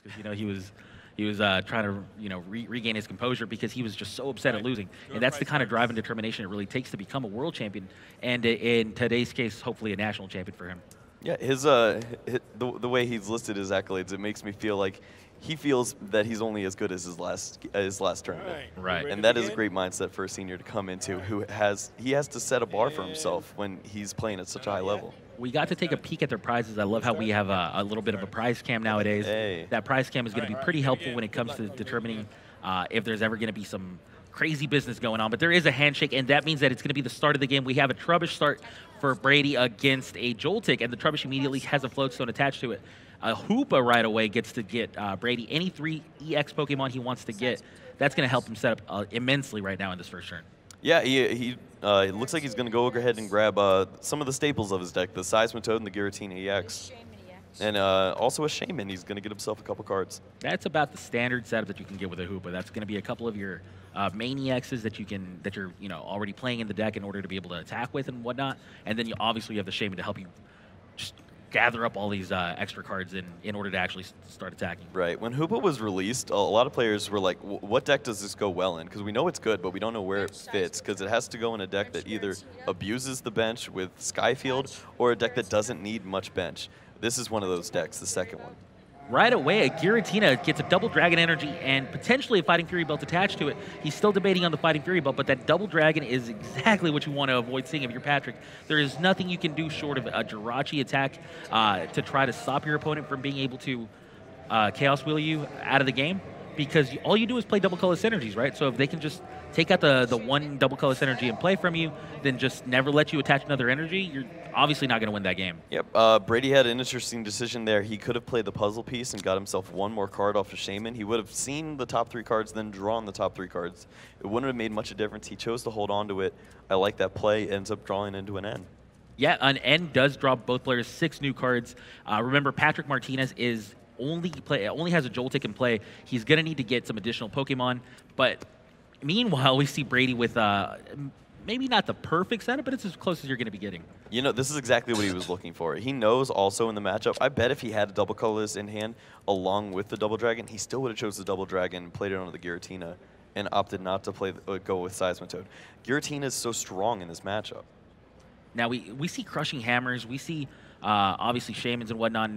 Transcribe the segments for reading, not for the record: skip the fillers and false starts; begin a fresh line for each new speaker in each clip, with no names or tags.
Martinez because he was trying to regain his composure because he was just so upset at losing, and that's the kind of drive and determination it really takes to become a world champion, and in today's case, hopefully a national champion for him.
Yeah, the way he's listed his accolades, it makes me feel like he feels that he's only as good as his last tournament.
Right.
And that is a great mindset for a senior to come into he has to set a bar for himself when he's playing at such a high level.
We got to take a peek at their prizes. I love how we have a little bit of a prize cam nowadays.
Hey.
That prize cam is going to be pretty helpful when it comes to determining if there's ever going to be some crazy business going on. But there is a handshake, and that means that it's going to be the start of the game. We have a Trubbish start for Brady against a Joltik, and the Trubbish immediately has a Floatstone attached to it. A Hoopa right away gets to get Brady any 3 EX Pokemon he wants to get. That's going to help him set up immensely right now in this first turn.
Yeah, it looks like he's going to go ahead and grab some of the staples of his deck, the Seismitoad and the Giratina EX. And also a Shaman. He's going to get himself a couple cards.
That's about the standard setup that you can get with a Hoopa. That's going to be a couple of your main EXs that you're already playing in the deck in order to be able to attack with and whatnot. And then you obviously have the Shaman to help you just gather up all these extra cards in order to actually start attacking.
Right. When Hoopa was released, a lot of players were like, what deck does this go well in? Because we know it's good, but we don't know where it fits, because it has to go in a deck that either abuses the bench with Skyfield or a deck that doesn't need much bench. This is one of those decks, the second one.
Right away, a Giratina gets a double Dragon Energy and potentially a Fighting Fury Belt attached to it. He's still debating on the Fighting Fury Belt, but that double Dragon is exactly what you want to avoid seeing if you're Patrick. There is nothing you can do short of a Jirachi attack to try to stop your opponent from being able to Chaos Wheel you out of the game, because all you do is play double colorless energies, right? So if they can just take out the one double colorless energy and play from you, then just never let you attach another energy, you're obviously not going to win that game.
Yep. Brady had an interesting decision there. He could have played the puzzle piece and got himself one more card off of Shaman. He would have seen the top 3 cards, then drawn the top 3 cards. It wouldn't have made much of a difference. He chose to hold on to it. I like that play. Ends up drawing into an N.
Yeah, an N does draw both players 6 new cards. Remember, Patrick Martinez only has a Joltik in play. He's going to need to get some additional Pokemon, but meanwhile, we see Brady with maybe not the perfect setup, but it's as close as you're going to be getting.
You know, this is exactly what he was looking for. He knows also in the matchup, I bet if he had a double colorless in hand along with the double dragon, he still would have chose the double dragon and played it onto the Giratina and opted not to go with Seismitoad. Giratina is so strong in this matchup.
Now, we see Crushing Hammers. We see, obviously, Shamans and whatnot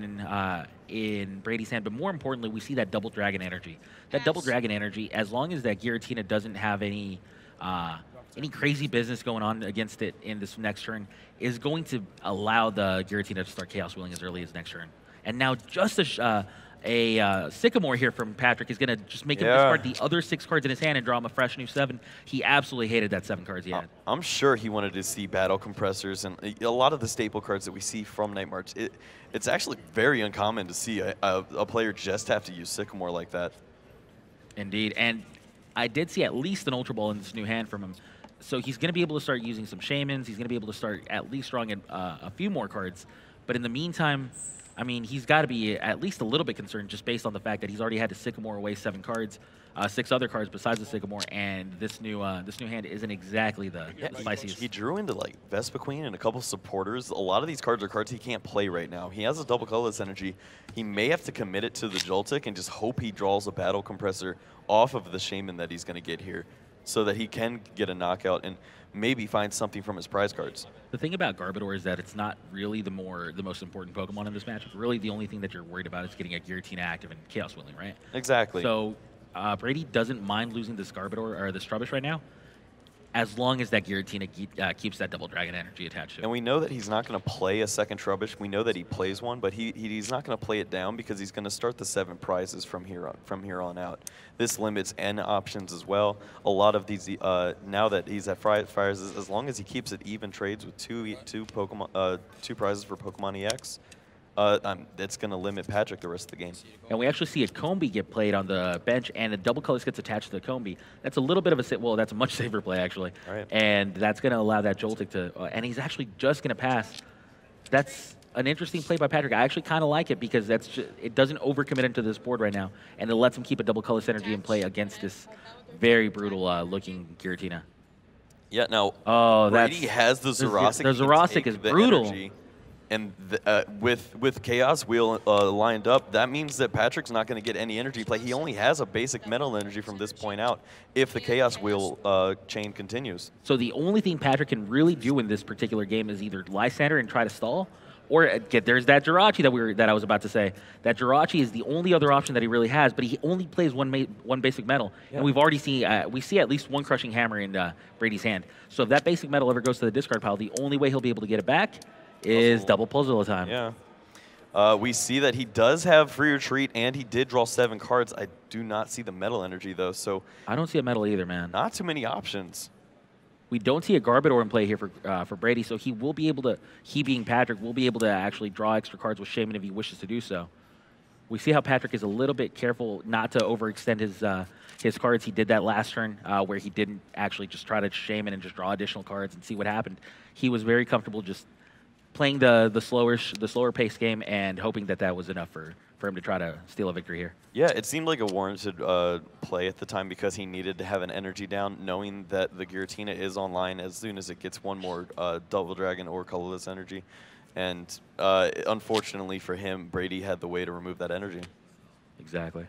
in Brady's hand. But more importantly, we see that double Dragon Energy. That double Dragon Energy, as long as that Giratina doesn't have any crazy business going on against it in this next turn, is going to allow the Giratina to start Chaos Wheeling as early as next turn. And now just a Sycamore here from Patrick is going to just make him discard the other 6 cards in his hand and draw him a fresh new 7. He absolutely hated that 7 cards he had.
I'm sure he wanted to see Battle Compressors and a lot of the staple cards that we see from Night March. It's actually very uncommon to see a player just have to use Sycamore like that.
Indeed, and I did see at least an Ultra Ball in this new hand from him. So he's going to be able to start using some Shamans. He's going to be able to start at least drawing a few more cards. But in the meantime, I mean, he's got to be at least a little bit concerned just based on the fact that he's already had to Sycamore away 7 cards, 6 other cards besides the Sycamore, and this new hand isn't exactly the spiciest.
He drew into like Vespa Queen and a couple supporters. A lot of these cards are cards he can't play right now. He has a double colorless energy. He may have to commit it to the Joltik and just hope he draws a Battle Compressor off of the Shaman that he's going to get here, so that he can get a knockout and maybe find something from his prize cards.
The thing about Garbodor is that it's not really the most important Pokemon in this matchup. Really, the only thing that you're worried about is getting a Giratina active and Chaos Wheeling, right?
Exactly.
So Brady doesn't mind losing this Garbodor or this Trubbish right now, as long as that Giratina keeps that double Dragon Energy attached to it.
And we know that he's not going to play a second Trubbish. We know that he plays one, but he's not going to play it down because he's going to start the 7 prizes from here on out. This limits N options as well. A lot of these, now that he's at prizes, as long as he keeps it even trades with two prizes for Pokemon EX, it's going to limit Patrick the rest of the game.
And we actually see a Combi get played on the bench, and the double colors gets attached to the Combi. That's a little bit of that's a much safer play, actually.
Right.
And that's going to allow that Joltik to, and he's actually just going to pass. That's an interesting play by Patrick. I actually kind of like it because it doesn't overcommit into this board right now, and it lets him keep a double colorless energy in play against this very brutal looking Giratina.
Yeah, now
Brady
has the Zoroark.
The Zoroark is brutal.
Energy. And with Chaos Wheel lined up, that means that Patrick's not going to get any energy play. He only has a basic metal energy from this point out if the Chaos Wheel chain continues.
So the only thing Patrick can really do in this particular game is either Lysander and try to stall, or there's that Jirachi that I was about to say. That Jirachi is the only other option that he really has, but he only plays one basic metal. Yeah. And we've already seen, we see at least one Crushing Hammer in Brady's hand. So if that basic metal ever goes to the discard pile, the only way he'll be able to get it back is double puzzle time.
Yeah. We see that he does have free retreat, and he did draw 7 cards. I do not see the metal energy, though. So
I don't see a metal either, man.
Not too many options.
We don't see a Garbodor in play here for Brady, so he will be able to, he being Patrick, will be able to actually draw extra cards with Shaman if he wishes to do so. We see how Patrick is a little bit careful not to overextend his cards. He did that last turn where he didn't actually just try to Shaman and just draw additional cards and see what happened. He was very comfortable just playing the slower pace game and hoping that was enough for him to try to steal a victory here.
Yeah, it seemed like a warranted play at the time because he needed to have an energy down, knowing that the Giratina is online as soon as it gets one more Double Dragon or Colorless energy. And unfortunately for him, Brady had the way to remove that energy.
Exactly.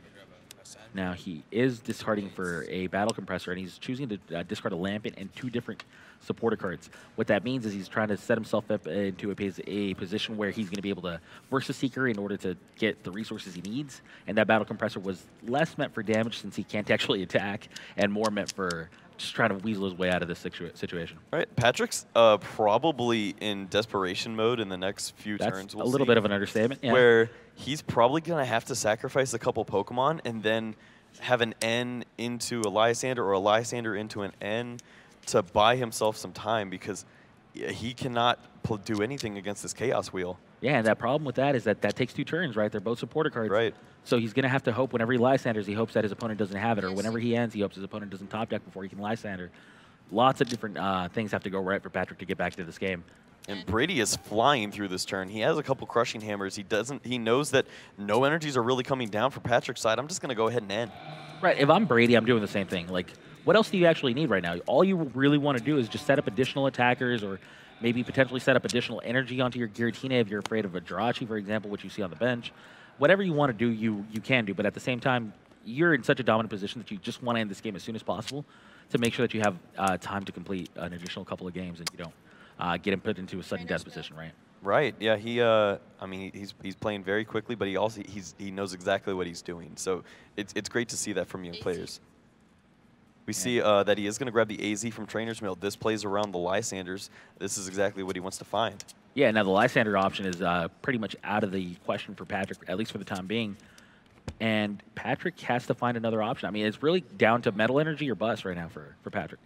Now he is discarding for a Battle Compressor, and he's choosing to discard a Lampent and 2 different supporter cards. What that means is he's trying to set himself up into a position where he's going to be able to Versus Seeker in order to get the resources he needs. And that Battle Compressor was less meant for damage since he can't actually attack, and more meant for just trying to weasel his way out of this situation.
All right, Patrick's probably in desperation mode in the next few turns.
We'll a little bit of an understatement. Yeah.
Where he's probably going to have to sacrifice a couple Pokemon and then have an N into a Lysander or a Lysander into an N to buy himself some time, because he cannot do anything against this Chaos Wheel.
Yeah, and that problem with that is that takes 2 turns, right? They're both supporter cards.
Right.
So he's going to have to hope whenever he Lysanders, he hopes that his opponent doesn't have it, or whenever he ends, he hopes his opponent doesn't top deck before he can Lysander. Lots of different things have to go right for Patrick to get back to this game.
And Brady is flying through this turn. He has a couple Crushing Hammers. He knows that no energies are really coming down for Patrick's side. I'm just going to go ahead and end.
Right. If I'm Brady, I'm doing the same thing. Like, what else do you actually need right now? All you really want to do is just set up additional attackers, or maybe potentially set up additional energy onto your Giratina if you're afraid of a Jirachi, for example, which you see on the bench. Whatever you want to do, you can do. But at the same time, you're in such a dominant position that you just want to end this game as soon as possible to make sure that you have time to complete an additional couple of games and you don't get him put into a sudden death position, right?
Right. Yeah. I mean, he's playing very quickly, but he knows exactly what he's doing. So it's great to see that from young players. We see that he is going to grab the AZ from Trainer's Mill. This plays around the Lysanders. This is exactly what he wants to find.
Yeah, now the Lysander option is pretty much out of the question for Patrick, at least for the time being. And Patrick has to find another option. I mean, it's really down to Metal Energy or Bust right now for Patrick.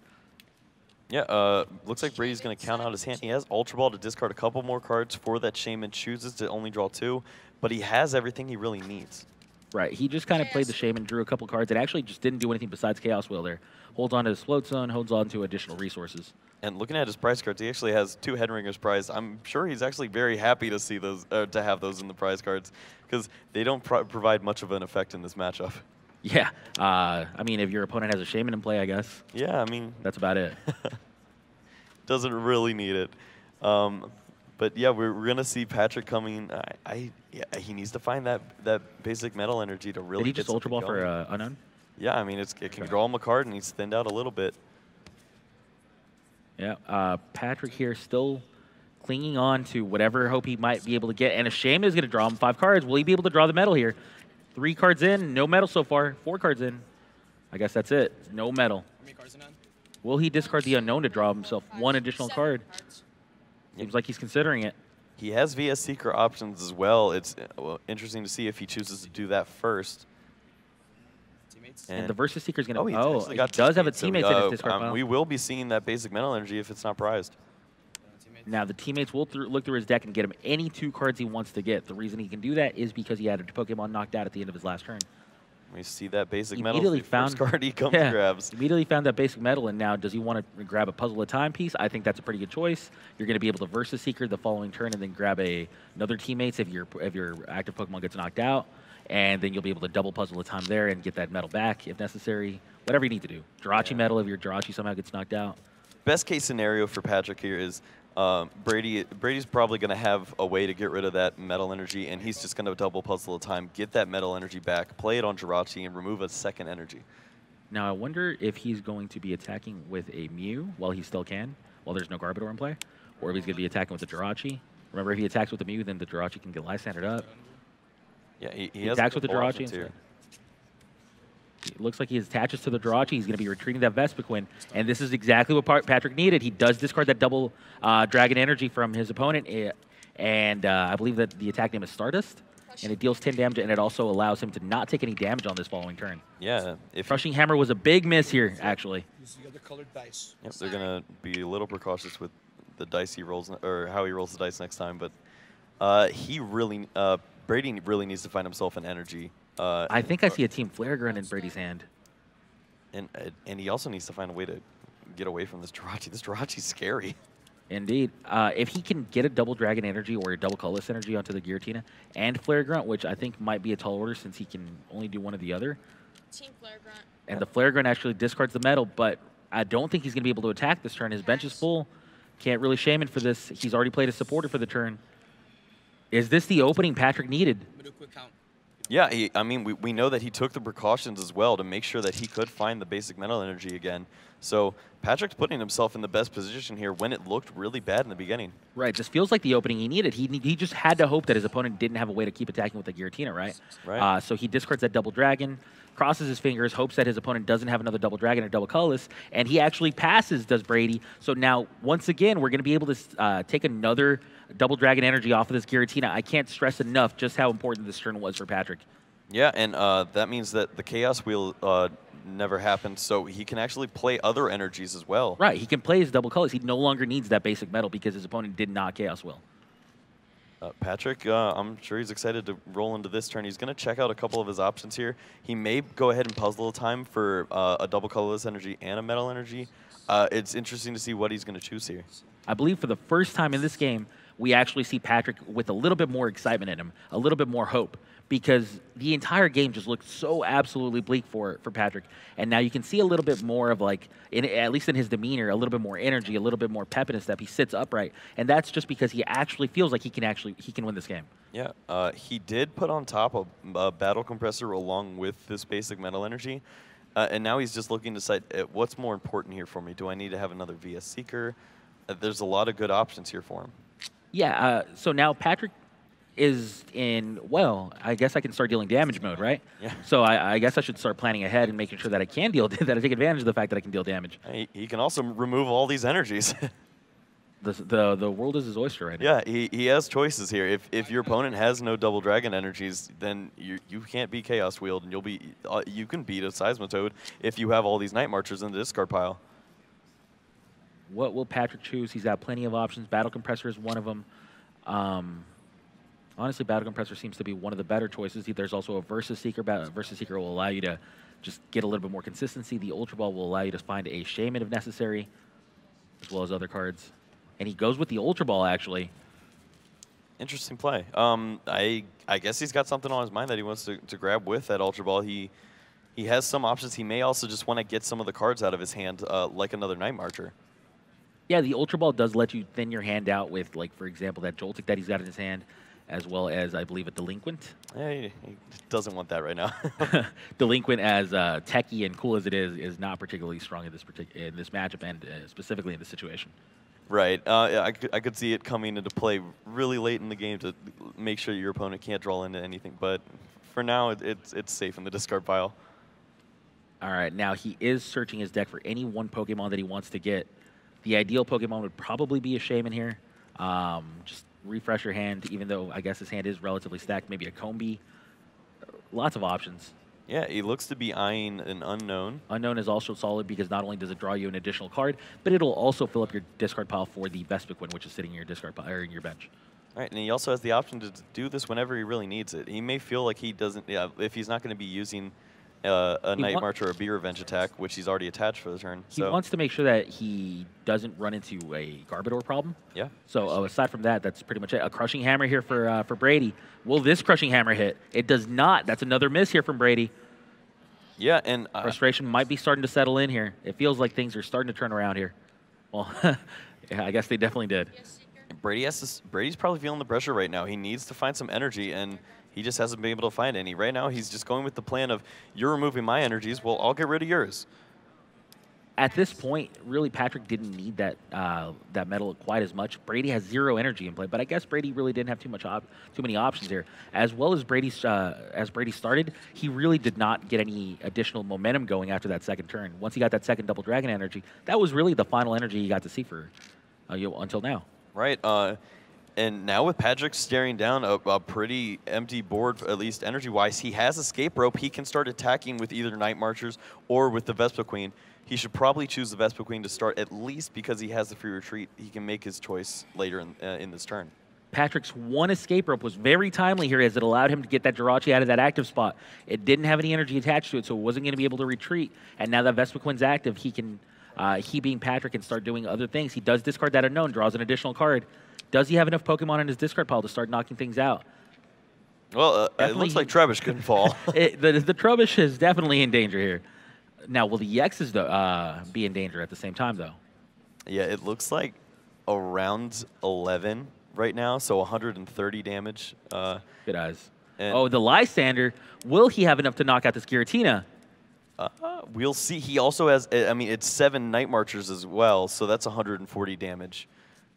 Yeah, looks like Brady's going to count out his hand. He has Ultra Ball to discard a couple more cards for that Shaman, chooses to only draw 2, but he has everything he really needs.
Right, he just kind of played the Shaman, drew a couple cards, and actually just didn't do anything besides Chaos Wheel there. Holds on to his Float Zone, holds on to additional resources.
And looking at his prize cards, he actually has 2 Headringers prized. I'm sure he's actually very happy to see those, to have those in the prize cards, because they don't provide much of an effect in this matchup.
Yeah, I mean, if your opponent has a Shaman in play, I guess.
Yeah, I mean,
that's about it.
Doesn't really need it. But yeah, we're gonna see Patrick coming. Yeah, he needs to find that basic metal energy to really.
Did he just Ultra Ball for Unknown?
Yeah, I mean it can draw him a card, and he's thinned out a little bit.
Yeah, Patrick here still clinging on to whatever hope he might be able to get, and a Shaman is going to draw him 5 cards. Will he be able to draw the metal here? 3 cards in, no metal so far. 4 cards in. I guess that's it. No metal.
How many cards in on?
Will he discard the Unknown to draw himself 1 additional card? Seems like he's considering it.
He has VS Seeker options as well. It's interesting to see if he chooses to do that first.
And the Versus Seeker is going to...
he
does have a teammate in his discard pile.
We will be seeing that basic metal energy if it's not prized.
Now, the teammates will look through his deck and get him any 2 cards he wants to get. The reason he can do that is because he had a Pokemon knocked out at the end of his last turn.
We see that basic metal. First card he comes grabs.
Immediately found that basic metal, and now does he want to grab a Puzzle of Time piece? I think that's a pretty good choice. You're going to be able to Versus Seeker the following turn and then grab another teammates if your active Pokemon gets knocked out, and then you'll be able to double Puzzle of Time there and get that metal back if necessary. Whatever you need to do. Jirachi metal if your Jirachi somehow gets knocked out.
Best case scenario for Patrick here is Brady's probably going to have a way to get rid of that metal energy, and he's just going to double puzzle the time, get that metal energy back, play it on Jirachi, and remove a second energy.
Now, I wonder if he's going to be attacking with a Mew while he still can, while there's no Garbodor in play, or if he's going to be attacking with the Jirachi. Remember, if he attacks with the Mew, then the Jirachi can get Lysandered up.
Yeah, he
attacks with the Jirachi.
Here.
It looks like he attaches to the Jirachi. He's going to be retreating that Vespiquen, and this is exactly what Patrick needed. He does discard that double Dragon Energy from his opponent, and I believe that the attack name is Stardust, and it deals 10 damage, and it also allows him to not take any damage on this following turn.
Yeah.
Crushing Hammer was a big miss here, actually.
Use the other colored dice.
Yep, they're going to be a little precautious with the dice he rolls, or how he rolls the dice next time, but Brady really needs to find himself an energy.
I think I see a Team Flare Gun in Brady's hand.
And he also needs to find a way to get away from this Jirachi. This Jirachi's scary.
Indeed. If he can get a double Dragon Energy or a double Colorless Energy onto the Giratina and Flare Grunt, which I think might be a tall order since he can only do one or the other.
Team Flare Grunt.
And the Flare Grunt actually discards the metal, but I don't think he's going to be able to attack this turn. His bench is full. Can't really shame him for this. He's already played a supporter for the turn. Is this the opening Patrick needed?
Yeah, I mean, we know that he took the precautions as well to make sure that he could find the basic metal energy again. So Patrick's putting himself in the best position here when it looked really bad in the beginning.
Right, this feels like the opening he needed. He just had to hope that his opponent didn't have a way to keep attacking with the Giratina, right?
Right.
So he discards that double dragon, crosses his fingers, hopes that his opponent doesn't have another double dragon or double colorless, and he actually passes, does Brady. So now, once again, we're going to be able to take another double dragon energy off of this Giratina. I can't stress enough just how important this turn was for Patrick.
Yeah, and that means that the Chaos Wheel never happened, so he can actually play other energies as well.
Right, he can play his double colors. He no longer needs that basic metal because his opponent did not Chaos Wheel.
Patrick, I'm sure he's excited to roll into this turn. He's going to check out a couple of his options here. He may go ahead and puzzle a time for a double colorless energy and a metal energy. It's interesting to see what he's going to choose here.
I believe for the first time in this game, we actually see Patrick with a little bit more excitement in him, a little bit more hope, because the entire game just looked so absolutely bleak for Patrick. And now you can see a little bit more of, like, at least in his demeanor, a little bit more energy, a little bit more pep in his step. He sits upright, and that's just because he actually feels like he can win this game.
Yeah, he did put on top a battle compressor along with this basic metal energy, and now he's just looking to decide what's more important here for me. Do I need to have another VS Seeker? There's a lot of good options here for him.
Yeah, so now Patrick is in, well, I guess I can start dealing damage mode, right?
Yeah.
So I guess I should start planning ahead and making sure that I can deal, that I take advantage of the fact that I can deal damage.
He can also remove all these energies.
The world is his oyster right now.
Yeah, he has choices here. If your opponent has no double dragon energies, then you can't be Chaos Wheeled, and you can beat a Seismitoad if you have all these Night Marchers in the discard pile.
What will Patrick choose? He's got plenty of options. Battle Compressor is one of them. Honestly, Battle Compressor seems to be one of the better choices. There's also a Versus Seeker. Versus Seeker will allow you to just get a little bit more consistency. The Ultra Ball will allow you to find a Shaman if necessary, as well as other cards. And he goes with the Ultra Ball, actually.
Interesting play. I guess he's got something on his mind that he wants to grab with that Ultra Ball. He has some options. He may also just want to get some of the cards out of his hand, like another Night Marcher.
Yeah, the Ultra Ball does let you thin your hand out with, like, for example, that Joltik that he's got in his hand, as well as, I believe, a Delinquent.
Yeah, he doesn't want that right now.
Delinquent, as techy and cool as it is not particularly strong in this matchup and specifically in this situation.
Right. Yeah, I could see it coming into play really late in the game to make sure your opponent can't draw into anything. But for now, it's safe in the discard pile.
All right. Now, he is searching his deck for any one Pokemon that he wants to get. The ideal Pokemon would probably be a Shaman here. Just refresh your hand, even though I guess his hand is relatively stacked. Maybe a Combi. Lots of options.
Yeah, he looks to be eyeing an Unknown.
Unknown is also solid because not only does it draw you an additional card, but it'll also fill up your discard pile for the Vespiquen, which is sitting in your discard pile or in your bench.
All right, and he also has the option to do this whenever he really needs it. He may feel like he doesn't, if he's not going to be using a Night March or a Bee Revenge attack, which he's already attached for the turn.
He wants to make sure that he doesn't run into a Garbodor problem.
Yeah.
So aside from that, that's pretty much it. A Crushing Hammer here for Brady. Will this Crushing Hammer hit? It does not. That's another miss here from Brady.
Yeah, and
frustration might be starting to settle in here. It feels like things are starting to turn around here. Well, Yeah, I guess they definitely did.
Brady's probably feeling the pressure right now. He needs to find some energy, and he just hasn't been able to find any. Right now, he's just going with the plan of, you're removing my energies, well, I'll get rid of yours.
At this point, really, Patrick didn't need that that metal quite as much. Brady has 0 energy in play, but I guess Brady really didn't have too many options here. As well as Brady started, he really did not get any additional momentum going after that second turn. Once he got that second double dragon energy, that was really the final energy he got to see for until now.
Right. And now with Patrick staring down a pretty empty board, at least energy-wise, he has escape rope. He can start attacking with either Night Marchers or with the Vespa Queen. He should probably choose the Vespa Queen to start, at least because he has the free retreat. He can make his choice later in this turn.
Patrick's one escape rope was very timely here, as it allowed him to get that Jirachi out of that active spot. It didn't have any energy attached to it, so it wasn't going to be able to retreat. And now that Vespa Queen's active, he can, he being Patrick, can start doing other things. He does discard that Unknown, draws an additional card. Does he have enough Pokemon in his discard pile to start knocking things out?
Well, it looks like Trubbish couldn't fall.
The Trubbish is definitely in danger here. Now, will the X's be in danger at the same time, though?
Yeah, it looks like around 11 right now, so 130 damage.
Good eyes. Oh, the Lysander. Will he have enough to knock out this Giratina?
We'll see. He also has, I mean, it's 7 Night Marchers as well, so that's 140 damage.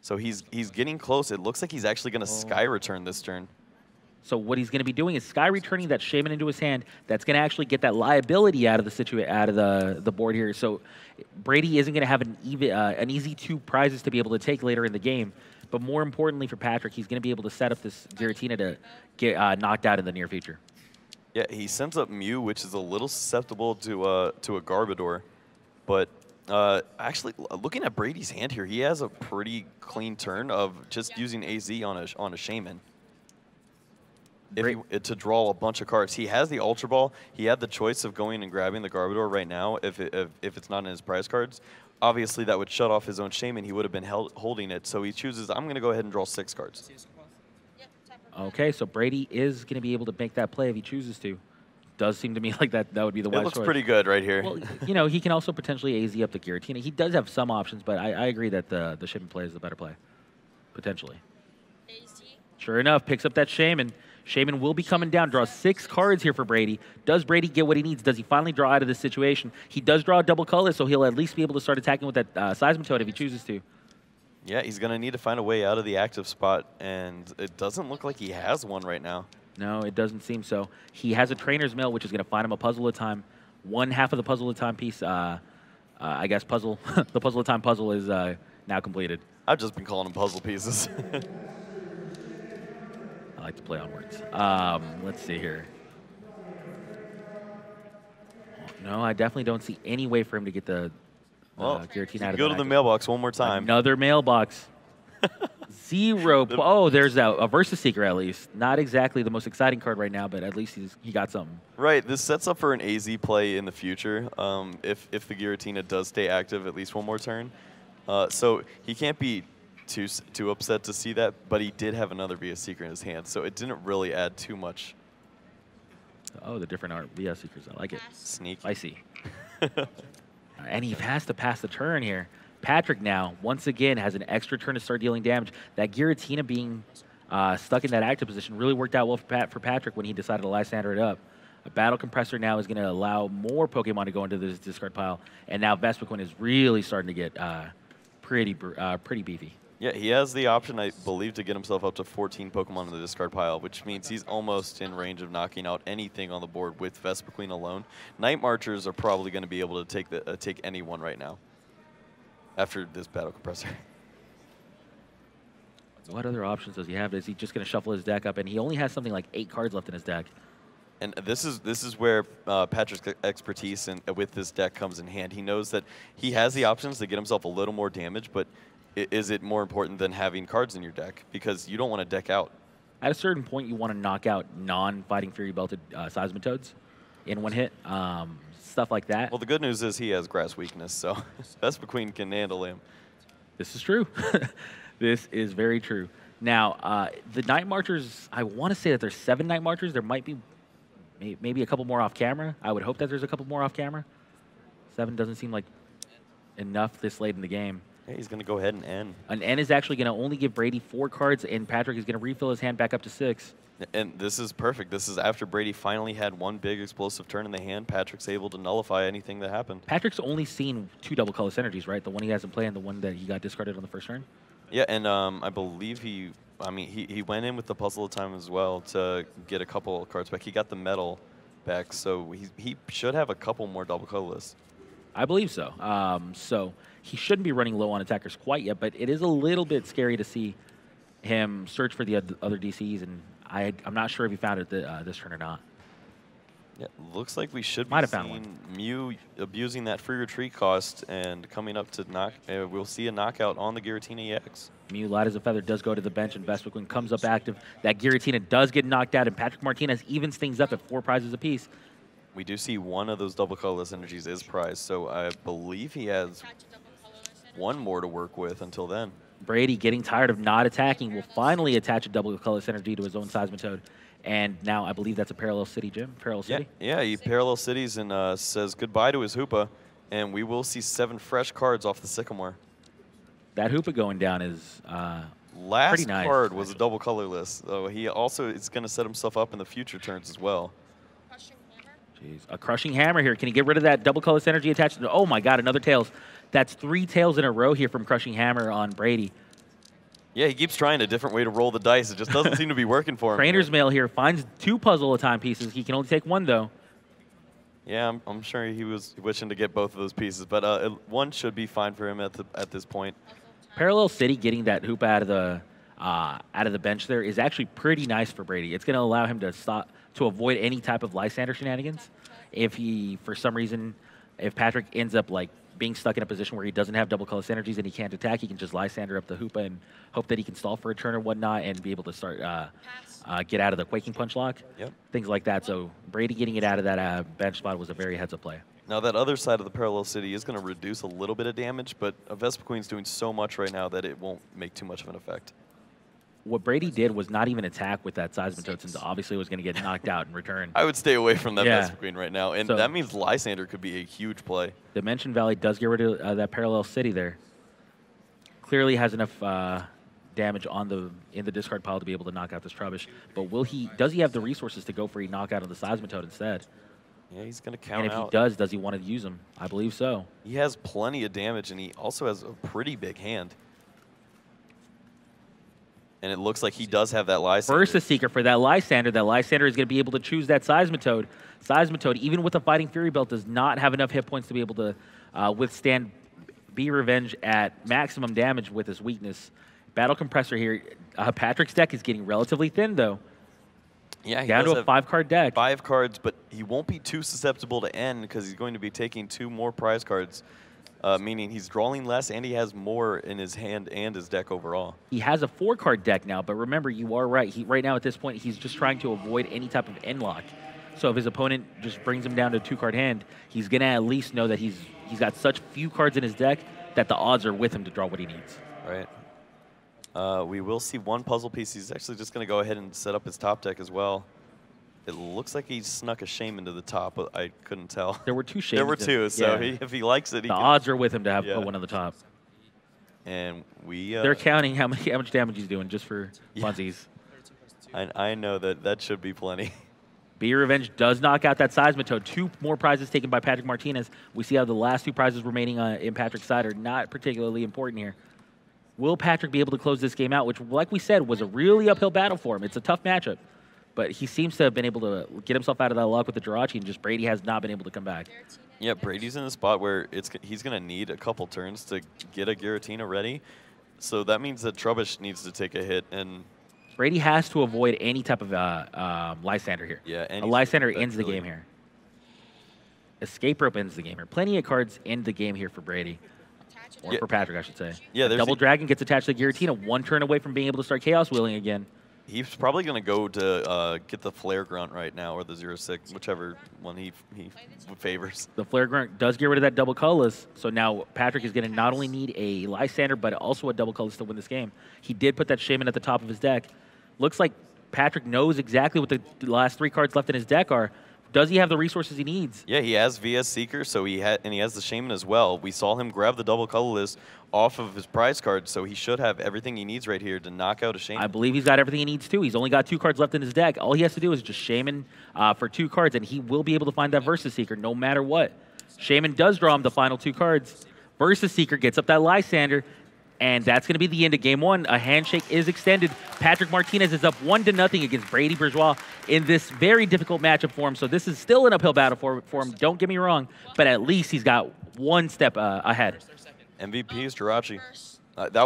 So he's getting close. It looks like he's actually going to Sky Return this turn.
So what he's going to be doing is Sky Returning that Shaman into his hand. That's going to actually get that liability out of the board here. So Brady isn't going to have an easy 2 prizes to be able to take later in the game. But more importantly for Patrick, he's going to be able to set up this Giratina to get knocked out in the near future.
Yeah, he sends up Mew, which is a little susceptible to a Garbodor. But actually, looking at Brady's hand here, he has a pretty clean turn of just using AZ on a Shaman. To draw a bunch of cards. He has the Ultra Ball. He had the choice of going and grabbing the Garbodor right now if it's not in his prize cards. Obviously, that would shut off his own Shaman. He would have been holding it. So he chooses, I'm going to go ahead and draw 6 cards.
Okay, so Brady is going to be able to make that play if he chooses to. Does seem to me like that would be the wise choice.
It looks pretty good right here.
Well, you know, he can also potentially AZ up the Giratina. He does have some options, but I agree that the Shaman play is the better play, potentially.
AZ.
Sure enough, picks up that Shaman. Shaman will be coming down, draws 6 cards here for Brady. Does Brady get what he needs? Does he finally draw out of this situation? He does draw a double color, so he'll at least be able to start attacking with that Seismitoad if he chooses to.
Yeah, he's going to need to find a way out of the active spot, and it doesn't look like he has one right now.
No, it doesn't seem so. He has a Trainer's Mail, which is going to find him a puzzle at a time. One half of the puzzle at a time piece, I guess, puzzle. The puzzle at a time puzzle is now completed.
I've just been calling them puzzle pieces.
I like to play on words. Let's see here. No, I definitely don't see any way for him to get the Giratina out of
Go to the mailbox one more time.
Another mailbox. 0. Oh, there's a Versus Seeker at least. Not exactly the most exciting card right now, but at least he got something.
Right. This sets up for an AZ play in the future if the Giratina does stay active at least one more turn. So he can't be too upset to see that, but he did have another VS Seeker in his hand, so it didn't really add too much.
Oh, the different art VS Seekers. I like it.
Sneaky.
I see. And he has to pass the turn here. Patrick now, once again, has an extra turn to start dealing damage. That Giratina being stuck in that active position really worked out well for Patrick when he decided to Lysander it up. A Battle Compressor now is going to allow more Pokemon to go into this discard pile, and now Vespiquen is really starting to get pretty beefy.
Yeah, he has the option, I believe, to get himself up to 14 Pokemon in the discard pile, which means he's almost in range of knocking out anything on the board with Vespiquen alone. Night Marchers are probably going to be able to take anyone right now after this Battle Compressor.
What other options does he have? Is he just going to shuffle his deck up? And he only has something like 8 cards left in his deck.
And this is where Patrick's expertise with this deck comes in hand. He knows that he has the options to get himself a little more damage, but is it more important than having cards in your deck? Because you don't want to deck out.
At a certain point, you want to knock out non-Fighting Fury belted Seismitoads in one hit, stuff like that.
Well, the good news is he has Grass Weakness, so Vespiquen can handle him.
This is true. This is very true. Now, the Night Marchers, I want to say that there's 7 Night Marchers. There might be maybe a couple more off camera. I would hope that there's a couple more off camera. 7 doesn't seem like enough this late in the game.
Yeah, he's going to go ahead and end.
An N is actually going to only give Brady 4 cards, and Patrick is going to refill his hand back up to 6.
And this is perfect. This is after Brady finally had one big explosive turn in the hand. Patrick's able to nullify anything that happened.
Patrick's only seen 2 double colorless energies, right? The one he hasn't played and the one that he got discarded on the first turn.
Yeah, and I believe he went in with the puzzle of time as well to get a couple of cards back. He got the metal back, so he should have a couple more double colorless.
I believe so. So he shouldn't be running low on attackers quite yet, but it is a little bit scary to see him search for the other DCs, and I'm not sure if he found it this turn or not.
Yeah, looks like we should
Might
be
have found
seeing Mew abusing that free retreat cost and coming up to knock. We'll see a knockout on the Giratina EX.
Mew, light as a feather, does go to the bench, and Vespiquen comes up active. That Giratina does get knocked out, and Patrick Martinez evens things up at 4 prizes apiece.
We do see one of those double colorless energies is prized, so I believe he has one more to work with until then.
Brady, getting tired of not attacking, will finally attach a double colorless energy to his own Seismitoad. And now I believe that's a Parallel City, Jim. Parallel City?
Yeah, he Parallel Cities and says goodbye to his Hoopa, and we will see 7 fresh cards off the Sycamore.
That Hoopa going down is
Last
pretty nice,
card was a double colorless, so he also is going to set himself up in the future turns as well.
Jeez. A Crushing Hammer here. Can he get rid of that double colorless energy attached? Oh my God, another Tails. That's 3 Tails in a row here from Crushing Hammer on Brady.
Yeah, he keeps trying a different way to roll the dice. It just doesn't seem to be working for him.
Trainer's Mail here finds 2 puzzle time pieces. He can only take 1 though.
Yeah, I'm sure he was wishing to get both of those pieces, but one should be fine for him at this point.
Parallel City getting that Hoopa out of the bench there is actually pretty nice for Brady. It's going to allow him to avoid any type of Lysander shenanigans. If he, for some reason, if Patrick ends up like being stuck in a position where he doesn't have double colorless energies and he can't attack, he can just Lysander up the Hoopa and hope that he can stall for a turn or whatnot and be able to start get out of the Quaking Punch lock.
Yep.
Things like that. So Brady getting it out of that bench spot was a very heads-up play.
Now that other side of the Parallel City is going to reduce a little bit of damage, but Vespiquen's doing so much right now that it won't make too much of an effect.
What Brady did was not even attack with that Seismitoad, since obviously it was going to get knocked out in return.
I would stay away from that
Yeah.
Vespiquen right now, and
So
that means Lysander could be a huge play.
Dimension Valley does get rid of that Parallel City there. Clearly has enough damage in the discard pile to be able to knock out this Trubbish, but does he have the resources to go for a knockout of the Seismitoad instead?
Yeah, he's going to count
And if
out.
he does he want to use them? I believe so.
He has plenty of damage, and he also has a pretty big hand. And it looks like he does have that Lysander.
Versus Seeker for that Lysander. That Lysander is going to be able to choose that Seismitoad. Seismitoad, even with a Fighting Fury Belt, does not have enough hit points to be able to withstand Be Revenge at maximum damage with his weakness. Battle Compressor here. Patrick's deck is getting relatively thin, though.
Yeah, he
Down
does
to a
have
5-card deck.
5 cards, but he won't be too susceptible to end because he's going to be taking 2 more prize cards, meaning he's drawing less and he has more in his hand and his deck overall.
He has a 4-card deck now, but remember, you are right. Right now at this point, he's just trying to avoid any type of end lock. So if his opponent just brings him down to a 2-card hand, he's going to at least know that he's got such few cards in his deck that the odds are with him to draw what he needs.
Right. We will see 1 puzzle piece. He's actually just going to go ahead and set up his top deck as well. It looks like he snuck a Shame into the top, but I couldn't tell.
There were 2 Shames.
There were 2, so
yeah.
if he likes it,
the odds are with him to have put one on the top.
And we...
They're counting how much damage he's doing just for funsies.
I know that should be plenty.
Be Revenge does knock out that Seismitoad. 2 more prizes taken by Patrick Martinez. We see how the last 2 prizes remaining in Patrick's side are not particularly important here. Will Patrick be able to close this game out, which, like we said, was a really uphill battle for him? It's a tough matchup. But he seems to have been able to get himself out of that luck with the Jirachi, and just Brady has not been able to come back.
Yeah, Brady's in a spot where he's going to need a couple turns to get a Giratina ready. So that means that Trubbish needs to take a hit. And
Brady has to avoid any type of Lysander here.
Yeah,
a Lysander ends the game here. Escape Rope ends the game here. Plenty of cards end the game here for Brady. Or for Patrick, I should say.
Yeah,
Double Dragon gets attached to the Giratina, 1 turn away from being able to start Chaos Wheeling again.
He's probably going to go to get the Flare Grunt right now, or the 0-6, whichever one he favors.
The Flare Grunt does get rid of that double colorless, so now Patrick is going to not only need a Lysander, but also a double colorless to win this game. He did put that Shaman at the top of his deck. Looks like Patrick knows exactly what the last 3 cards left in his deck are. Does he have the resources he needs?
Yeah, he has VS Seeker, so he has the Shaman as well. We saw him grab the double colorless off of his prize card, so he should have everything he needs right here to knock out a Shaman.
I believe he's got everything he needs too. He's only got 2 cards left in his deck. All he has to do is just Shaman for 2 cards, and he will be able to find that Versus Seeker no matter what. Shaman does draw him the final 2 cards. Versus Seeker gets up that Lysander, and that's going to be the end of game 1. A handshake is extended. Patrick Martinez is up 1-0 against Brady Bourgeois in this very difficult matchup for him. So this is still an uphill battle for him. Don't get me wrong, but at least he's got 1 step ahead.
MVP is Jirachi. That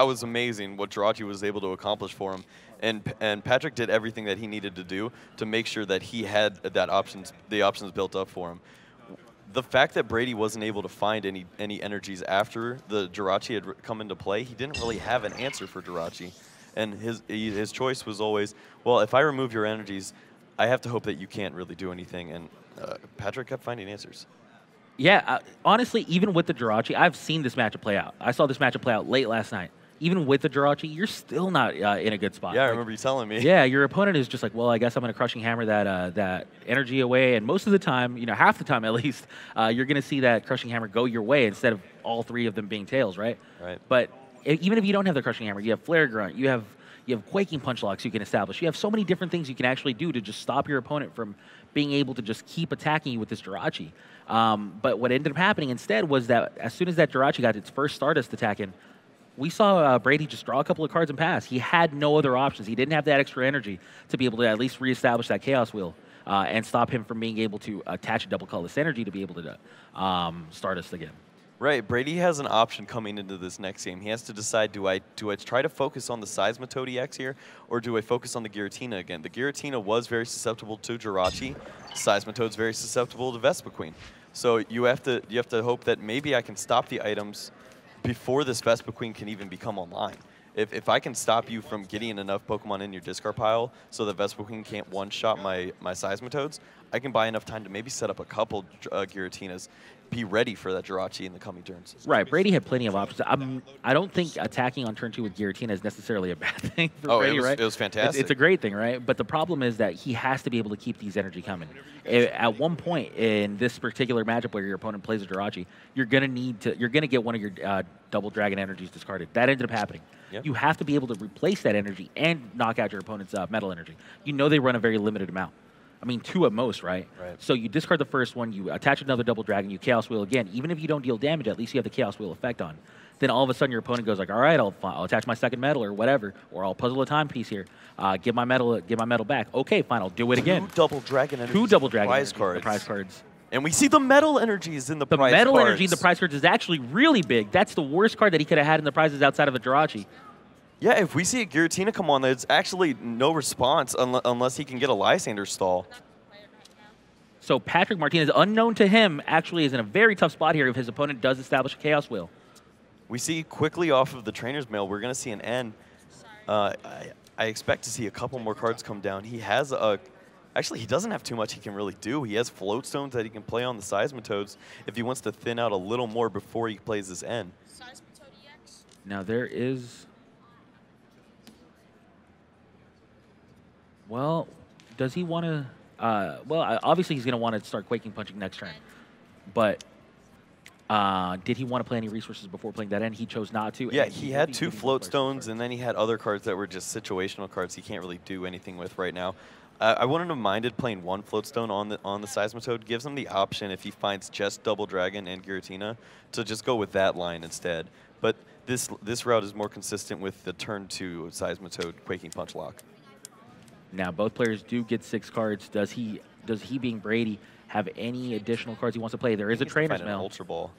was amazing what Jirachi was able to accomplish for him. And Patrick did everything that he needed to do to make sure that he had the options built up for him. The fact that Brady wasn't able to find any energies after the Jirachi had come into play, he didn't really have an answer for Jirachi. And his choice was always, well, if I remove your energies, I have to hope that you can't really do anything. And Patrick kept finding answers.
Yeah, honestly, even with the Jirachi, I've seen this matchup play out. I saw this matchup play out late last night. Even with the Jirachi, you're still not in a good spot.
Yeah, I remember you telling me.
Yeah, your opponent is just like, well, I guess I'm going to Crushing Hammer that energy away. And most of the time, half the time at least, you're going to see that Crushing Hammer go your way instead of all 3 of them being tails, right?
Right.
But even if you don't have the Crushing Hammer, you have Flare Grunt, you have Quaking Punch locks you can establish. You have so many different things you can actually do to just stop your opponent from being able to just keep attacking you with this Jirachi. But what ended up happening instead was that as soon as that Jirachi got its first Stardust attack in, we saw Brady just draw a couple of cards and pass. He had no other options. He didn't have that extra energy to be able to at least reestablish that Chaos Wheel and stop him from being able to attach a double colorless energy to be able to Stardust again.
Right, Brady has an option coming into this next game. He has to decide, do I try to focus on the Seismitoad EX here, or do I focus on the Giratina again? The Giratina was very susceptible to Jirachi. Seismitoad's very susceptible to Vespiquen. So you have to hope that maybe I can stop the items before this Vespiquen can even become online. If I can stop you from getting enough Pokemon in your discard pile so that Vespiquen can't one-shot my Seismitoads, I can buy enough time to maybe set up a couple Giratinas, be ready for that Jirachi in the coming turns.
Right, Brady had plenty of options. I don't think attacking on turn 2 with Giratina is necessarily a bad thing for Brady, right?
It was fantastic.
It's a great thing, right? But the problem is that he has to be able to keep these energy coming. At one point in this particular matchup where your opponent plays a Jirachi, you're gonna get one of your double dragon energies discarded. That ended up happening.
Yep.
You have to be able to replace that energy and knock out your opponent's metal energy. They run a very limited amount. I mean, 2 at most, right? So you discard the first one, you attach another double dragon, you Chaos Wheel again. Even if you don't deal damage, at least you have the Chaos Wheel effect on. Then all of a sudden your opponent goes like, all right, I'll attach my second metal or whatever, or I'll puzzle a timepiece here. Give my metal back. Okay, fine, I'll do it again.
2 double dragon energies.
2 double dragon
prize cards.
Prize cards.
And we see the metal energies in the prize cards.
The metal energy in the prize cards is actually really big. That's the worst card that he could have had in the prizes outside of a Jirachi.
Yeah, if we see a Giratina come on, it's actually no response unless he can get a Lysander stall.
So Patrick Martinez, unknown to him, actually is in a very tough spot here if his opponent does establish a Chaos Wheel.
We see quickly off of the Trainer's Mail, we're going to see an N. I expect to see a couple more cards come down. He has actually, he doesn't have too much he can really do. He has Float Stones that he can play on the Seismitoads if he wants to thin out a little more before he plays this N.
Now there is... Well, does he want to... well, obviously he's going to want to start Quaking Punching next turn. But did he want to play any resources before playing that end? He chose not to.
Yeah, he had 2 Float Stones, and then he had other cards that were just situational cards he can't really do anything with right now. I wouldn't have minded playing 1 Float Stone on the Seismitoad. Gives him the option, if he finds just Double Dragon and Giratina, to just go with that line instead. But this route is more consistent with the turn 2 Seismitoad Quaking Punch lock.
Now, both players do get 6 cards. Does he being Brady, have any additional cards he wants to play? There is a Trainer's Mail.
Ultra Ball.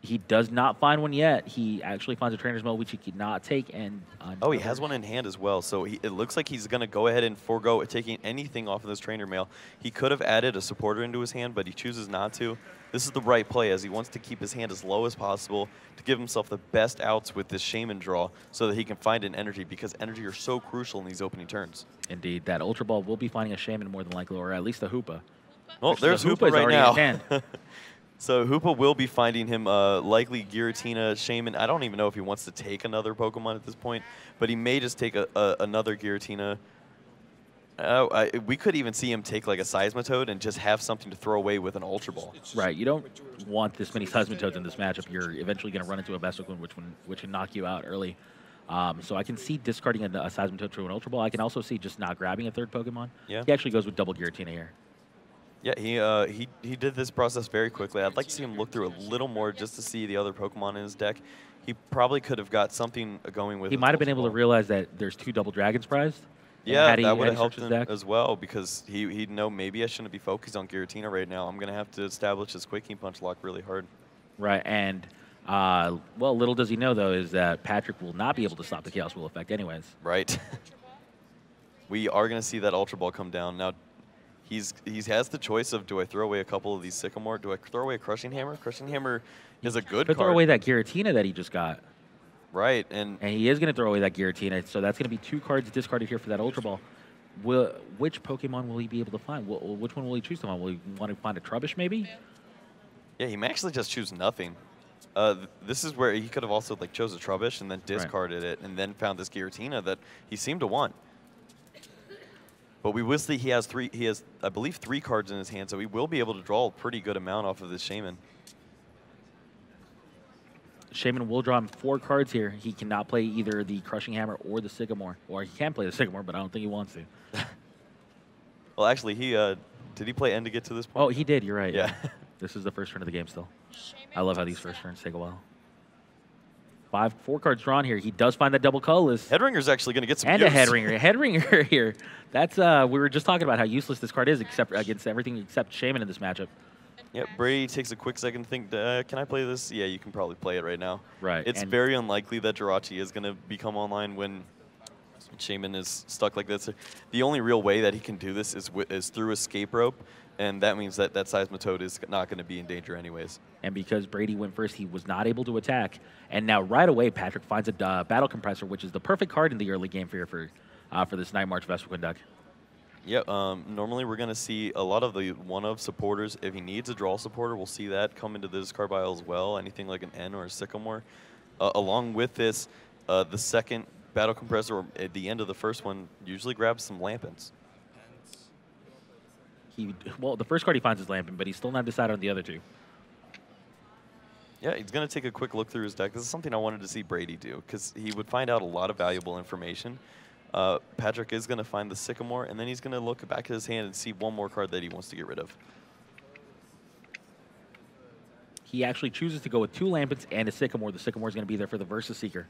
He does not find one yet. He actually finds a Trainer's Mail, which he cannot take. And
oh, he has one in hand as well. So it looks like he's going to go ahead and forego taking anything off of this Trainer Mail. He could have added a supporter into his hand, but he chooses not to. This is the right play, as he wants to keep his hand as low as possible to give himself the best outs with this Shaman draw so that he can find an energy, because energy are so crucial in these opening turns.
Indeed. That Ultra Ball will be finding a Shaman more than likely, or at least a Hoopa.
Well, there's Hoopa right now. So Hoopa will be finding him likely Giratina, Shaman. I don't even know if he wants to take another Pokemon at this point, but he may just take another Giratina. We could even see him take like a Seismitoad and just have something to throw away with an Ultra Ball.
Right. You don't want this many Seismitoads in this matchup. You're eventually going to run into a Vespiquen, which can knock you out early. So I can see discarding a Seismitoad to an Ultra Ball. I can also see just not grabbing a third Pokemon.
Yeah.
He actually goes with double Giratina here.
Yeah, he did this process very quickly. I'd like to see him look through a little more just to see the other Pokemon in his deck. He probably could have got something going with.
He might have been able to realize that there's 2 double dragons prized.
Yeah, that would have helped him as well, because he'd know maybe I shouldn't be focused on Giratina right now. I'm going to have to establish his Quaking Punch lock really hard.
Right, and well, little does he know, though, is that Patrick will not be able to stop the Chaos Wheel effect anyways.
Right. We are going to see that Ultra Ball come down. Now, he has the choice of, do I throw away a couple of these Sycamore? Do I throw away a Crushing Hammer? Crushing Hammer is a good card.
Throw away that Giratina that he just got.
Right, and
he is going to throw away that Giratina, so that's going to be 2 cards discarded here for that Ultra Ball. Which Pokemon will he be able to find? Which one will he choose to find? Will he want to find a Trubbish, maybe?
Yeah, he may actually just choose nothing. This is where he could have also like chose a Trubbish and then discarded it, and then found this Giratina that he seemed to want. But we will see he has I believe 3 cards in his hand, so he will be able to draw a pretty good amount off of this Shaman.
Shaman will draw him 4 cards here. He cannot play either the Crushing Hammer or the Sycamore. Or he can play the Sycamore, but I don't think he wants to.
Well, actually, did he play End to get to this point?
Oh, he did. You're right.
Yeah.
This is the first turn of the game still. I love how these first turns take a while. 4 cards drawn here. He does find that double colorless.
Headringer's actually going to get some
And
use.
a Headringer. Headringer here. That's we were just talking about how useless this card is against everything except Shaman in this matchup.
Yeah, Brady takes a quick second to think, can I play this? Yeah, you can probably play it right now.
Right.
It's very unlikely that Jirachi is going to become online when Shaman is stuck like this. The only real way that he can do this is through Escape Rope, and that means that Seismitoad is not going to be in danger anyways.
And because Brady went first, he was not able to attack. And now right away, Patrick finds a Battle Compressor, which is the perfect card in the early game for this Night March Vespiquen deck.
Yeah, normally we're going to see a lot of the one-of supporters. If he needs a draw supporter, we'll see that come into the discard pile as well, anything like an N or a Sycamore. Along with this, the second Battle Compressor, or at the end of the first one, usually grabs some Lampents.
Well, the first card he finds is Lampent, but he's still not decided on the other 2.
Yeah, he's going to take a quick look through his deck. This is something I wanted to see Brady do, because he would find out a lot of valuable information. Patrick is going to find the Sycamore, and then he's going to look back at his hand and see one more card that he wants to get rid of.
He actually chooses to go with 2 Lampents and a Sycamore. The Sycamore is going to be there for the Versus Seeker.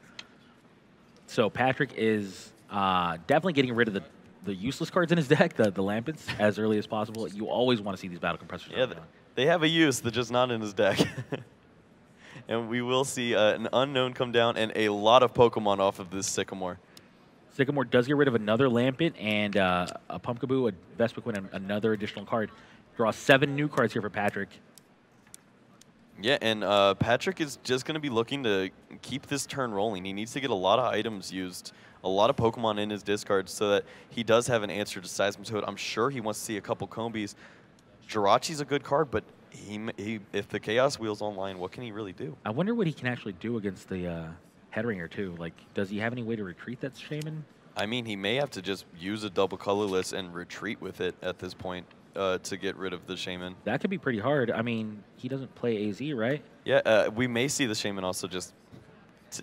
So Patrick is definitely getting rid of the useless cards in his deck, the Lampents, as early as possible. You always want to see these Battle Compressors.
Yeah, they have a use, they're just not in his deck. And we will see an Unknown come down and a lot of Pokemon off of this Sycamore.
Sycamore does get rid of another Lampent and a Pumpkaboo, a Vespiquen, and another additional card. Draw 7 new cards here for Patrick.
Yeah, and Patrick is just going to be looking to keep this turn rolling. He needs to get a lot of items used, a lot of Pokemon in his discard so that he does have an answer to Seismitoad. I'm sure he wants to see a couple Combies. Jirachi's a good card, but if the Chaos Wheel's online, what can he really do?
I wonder what he can actually do against the Headringer, too. Like, does he have any way to retreat that Shaman?
I mean, he may have to just use a double colorless and retreat with it at this point to get rid of the Shaman.
That could be pretty hard. I mean, he doesn't play AZ, right?
Yeah, we may see the Shaman also just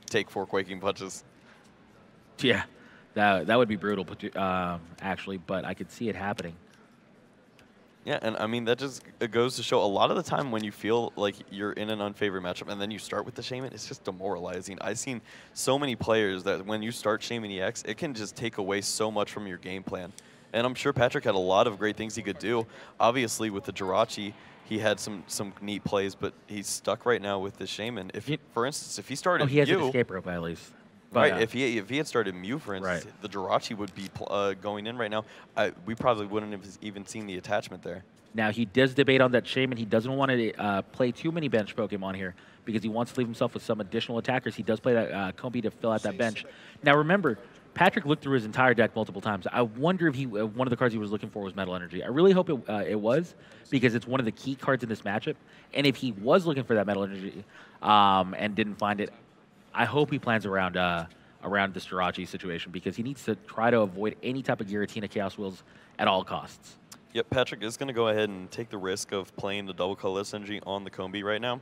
take 4 Quaking Punches.
Yeah, that would be brutal, actually, but I could see it happening.
Yeah, and I mean, that just goes to show a lot of the time when you feel like you're in an unfavored matchup and then you start with the Shaman, it's just demoralizing. I've seen so many players that when you start Shaman EX, it can just take away so much from your game plan. And I'm sure Patrick had a lot of great things he could do. Obviously, with the Jirachi, he had some neat plays, but he's stuck right now with the Shaman. For instance, if he started
he has
Mew,
an escape rope at least.
But, right, if he had started Mew, for instance,
right,
the Jirachi would be going in right now. We probably wouldn't have even seen the attachment there.
Now, he does debate on that Shaman. He doesn't want to play too many bench Pokemon here because he wants to leave himself with some additional attackers. He does play that Combi to fill out that bench. Now, remember, Patrick looked through his entire deck multiple times. I wonder if one of the cards he was looking for was Metal Energy. I really hope it was because it's one of the key cards in this matchup. And if he was looking for that Metal Energy and didn't find it, I hope he plans around around this Jirachi situation because he needs to try to avoid any type of Giratina Chaos Wheels at all costs.
Yep, Patrick is going to go ahead and take the risk of playing the double colorless energy on the Combi right now.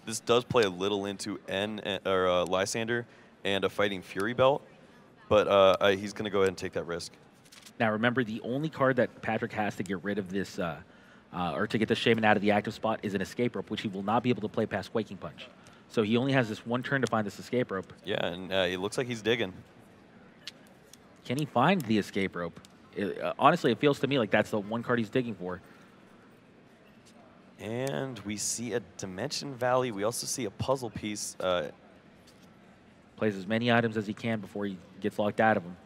This does play a little into Lysander and a Fighting Fury belt, but he's going to go ahead and take that risk.
Now, remember, the only card that Patrick has to get rid of this, or to get the Shaman out of the active spot, is an Escape Rope, which he will not be able to play past Quaking Punch. So he only has this one turn to find this Escape Rope.
Yeah, and it looks like he's digging.
Can he find the Escape Rope? Honestly, it feels to me like that's the one card he's digging for.
And we see a Dimension Valley. We also see a puzzle piece.
Plays as many items as he can before he gets locked out of them.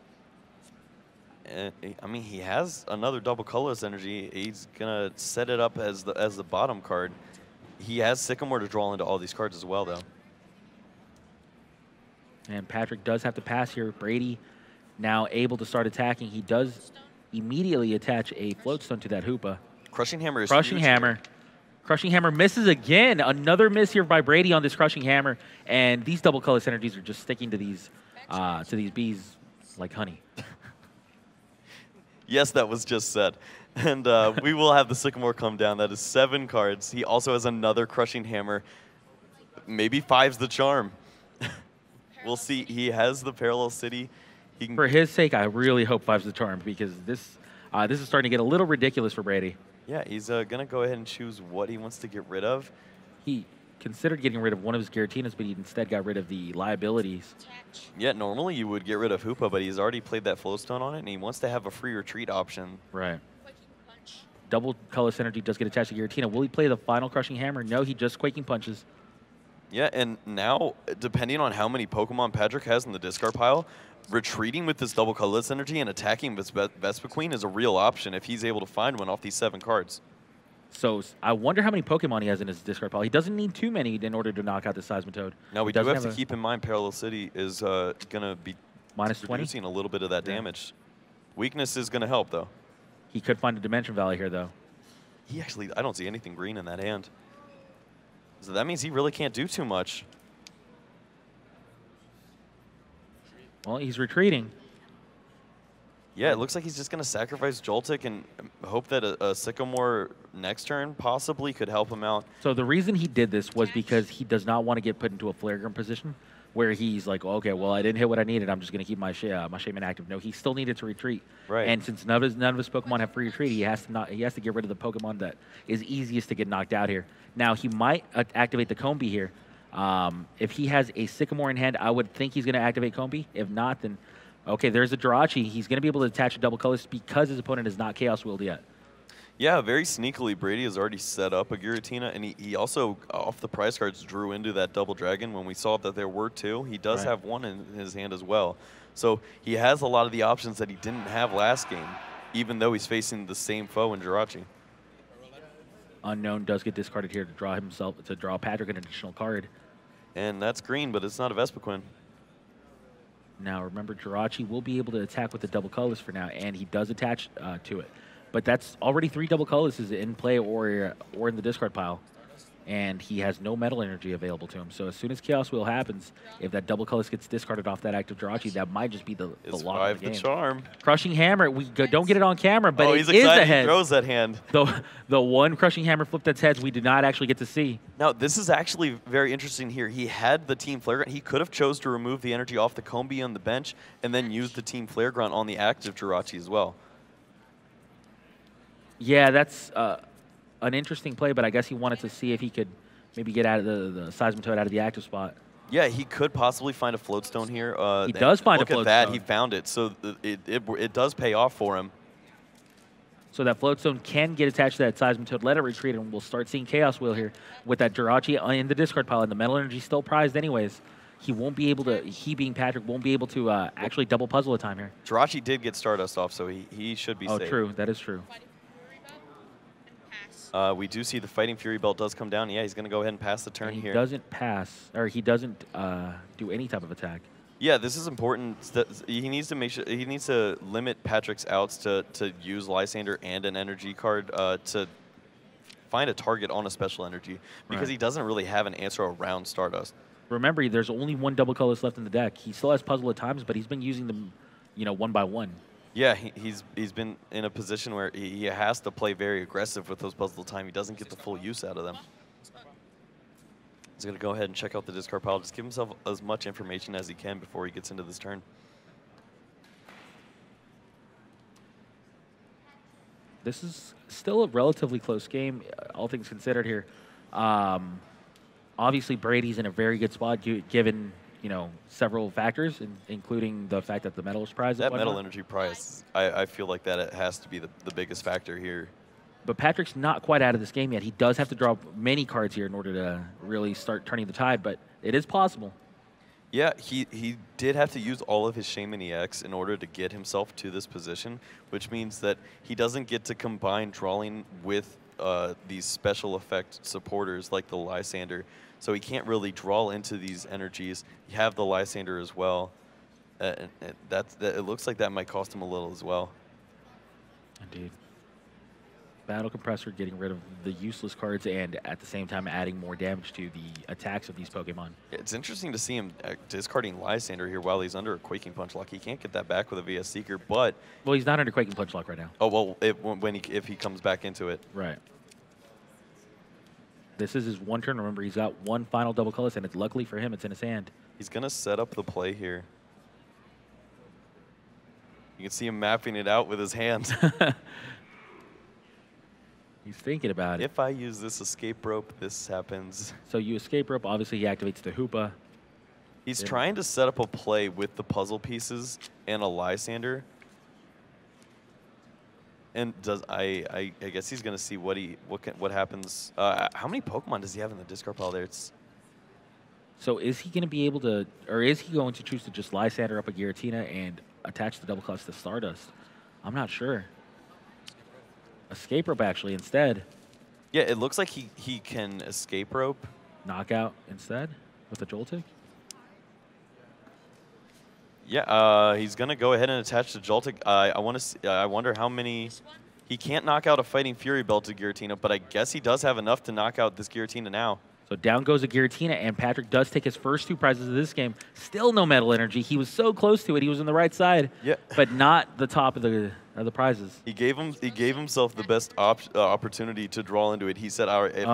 And, I mean, he has another double colorless energy. He's going to set it up as the bottom card. He has Sycamore to draw into all these cards as well, though.
And Patrick does have to pass here. Brady now able to start attacking. He does immediately attach a Floatstone to that Hoopa.
Crushing Hammer is
Crushing Hammer. Crushing Hammer misses again. Another miss here by Brady on this Crushing Hammer. And these double colorless energies are just sticking to these bees like honey.
Yes, that was just said. And we will have the Sycamore come down. That is 7 cards. He also has another Crushing Hammer. Maybe 5's the charm. We'll see. He has the Parallel City. He can.
For his sake, I really hope 5's the charm because this is starting to get a little ridiculous for Brady.
Yeah, he's going to go ahead and choose what he wants to get rid of.
He considered getting rid of one of his Giratinas, but he instead got rid of the liabilities.
Yeah, normally you would get rid of Hoopa, but he's already played that Flowstone on it, and he wants to have a free retreat option.
Right. Double colorless energy does get attached to Giratina. Will he play the final Crushing Hammer? No, he just Quaking Punches.
Yeah, and now, depending on how many Pokemon Patrick has in the discard pile, retreating with this double colorless energy and attacking with Vespiquen is a real option if he's able to find one off these 7 cards.
So I wonder how many Pokemon he has in his discard pile. He doesn't need too many in order to knock out the Seismitoad.
Now, we do have to keep in mind Parallel City is going to be
-20,
reducing a little bit of that damage. Weakness is going to help, though.
He could find a Dimension Valley here, though.
He actually, I don't see anything green in that hand. So that means he really can't do too much.
Well, he's retreating.
Yeah, it looks like he's just going to sacrifice Joltik and hope that a Sycamore next turn possibly could help him out.
So the reason he did this was because he does not want to get put into a Flare Gun position where he's like, oh, okay, well, I didn't hit what I needed. I'm just going to keep my Shaman active. No, he still needed to retreat.
Right.
And since none of his Pokemon have free retreat, he has to get rid of the Pokemon that is easiest to get knocked out here. Now, he might activate the Combi here. If he has a Sycamore in hand, I would think he's going to activate Combi. If not, then, okay, there's a Jirachi. He's going to be able to attach a double colorless because his opponent is not Chaos Willed yet.
Yeah, very sneakily, Brady has already set up a Giratina, and he also, off the prize cards, drew into that Double Dragon when we saw that there were 2. He does have 1 in his hand as well. So he has a lot of the options that he didn't have last game, even though he's facing the same foe in Jirachi.
Unknown does get discarded here to draw Patrick an additional card.
And that's green, but it's not a Vespiquen.
Now, remember, Jirachi will be able to attack with the double colors for now, and he does attach to it. But that's already 3 double colors in play or in the discard pile, and he has no metal energy available to him. So as soon as Chaos Wheel happens, if that double colors gets discarded off that active Jirachi, that might just be the lock of the game.
The charm.
Crushing Hammer, don't get it on camera, but
he's
it is
excited.
ahead.
He throws that hand.
The one Crushing Hammer flip that's heads we did not actually get to see.
Now, this is actually very interesting here. He had the Team Flare Grunt. He could have chose to remove the energy off the Combi on the bench and then use the Team Flare Grunt on the active Jirachi as well.
Yeah, that's an interesting play, but I guess he wanted to see if he could maybe get out of the Seismitoad out of the active spot.
Yeah, he could possibly find a Floatstone here.
He does find a Floatstone.
Look at that, he found it. So it does pay off for him.
So that Floatstone can get attached to that Seismitoad, let it retreat, and we'll start seeing Chaos Wheel here with that Jirachi in the discard pile, and the Metal Energy still prized anyways. He won't be able to, he being Patrick, won't be able to actually double puzzle a time here.
Jirachi did get Stardust off, so he should be safe.
Oh, true. That is true.
We do see the Fighting Fury Belt does come down. Yeah, he's going to go ahead and pass the turn here.
He doesn't pass, or he doesn't do any type of attack.
Yeah, this is important. He needs to make sure he needs to limit Patrick's outs to use Lysander and an energy card to find a target on a special energy because he doesn't really have an answer around Stardust.
Remember, there's only one double colorless left in the deck. He still has puzzle at times, but he's been using them, one by one.
Yeah, he's been in a position where he has to play very aggressive with those puzzle time. He doesn't get the full use out of them. He's going to go ahead and check out the discard pile. Just give himself as much information as he can before he gets into this turn.
This is still a relatively close game, all things considered here. Obviously, Brady's in a very good spot given, several factors, including the fact that the medalist prize.
That metal energy prize, I feel like that it has to be the biggest factor here.
But Patrick's not quite out of this game yet. He does have to draw many cards here in order to really start turning the tide, but it is possible.
Yeah, he did have to use all of his Shaman EX in order to get himself to this position, which means that he doesn't get to combine drawing with these special effect supporters like the Lysander. So he can't really draw into these energies. You have the Lysander as well. It looks like that might cost him a little as well.
Indeed. Battle Compressor getting rid of the useless cards and at the same time adding more damage to the attacks of these Pokemon.
It's interesting to see him discarding Lysander here while he's under a Quaking Punch Lock. He can't get that back with a VS Seeker, but...
Well, he's not under Quaking Punch Lock right now.
Oh, well, if he comes back into it.
Right. This is his one turn. Remember, he's got one final double colorless, and luckily for him, it's in his hand.
He's going to set up the play here. You can see him mapping it out with his hands.
He's thinking about it.
If I use this escape rope, this happens.
So you escape rope. Obviously, he activates the Hoopa.
He's trying to set up a play with the puzzle pieces and a Lysander. And I guess he's going to see what happens. How many Pokemon does he have in the discard pile there?
So is he going to be able to, or is he going to choose to just Lysander up a Giratina and attach the double clutch to Stardust? I'm not sure. Escape rope actually instead.
Yeah, it looks like he can escape rope.
Knockout instead with a Joltik.
Yeah, he's gonna go ahead and attach the Joltik. I wonder how many. He can't knock out a Fighting Fury Belt to Giratina, but I guess he does have enough to knock out this Giratina now.
So down goes a Giratina, and Patrick does take his first two prizes of this game. Still no Metal Energy. He was so close to it. He was on the right side, but not the top of the prizes.
He gave himself the best opportunity to draw into it. He said, "All right, I need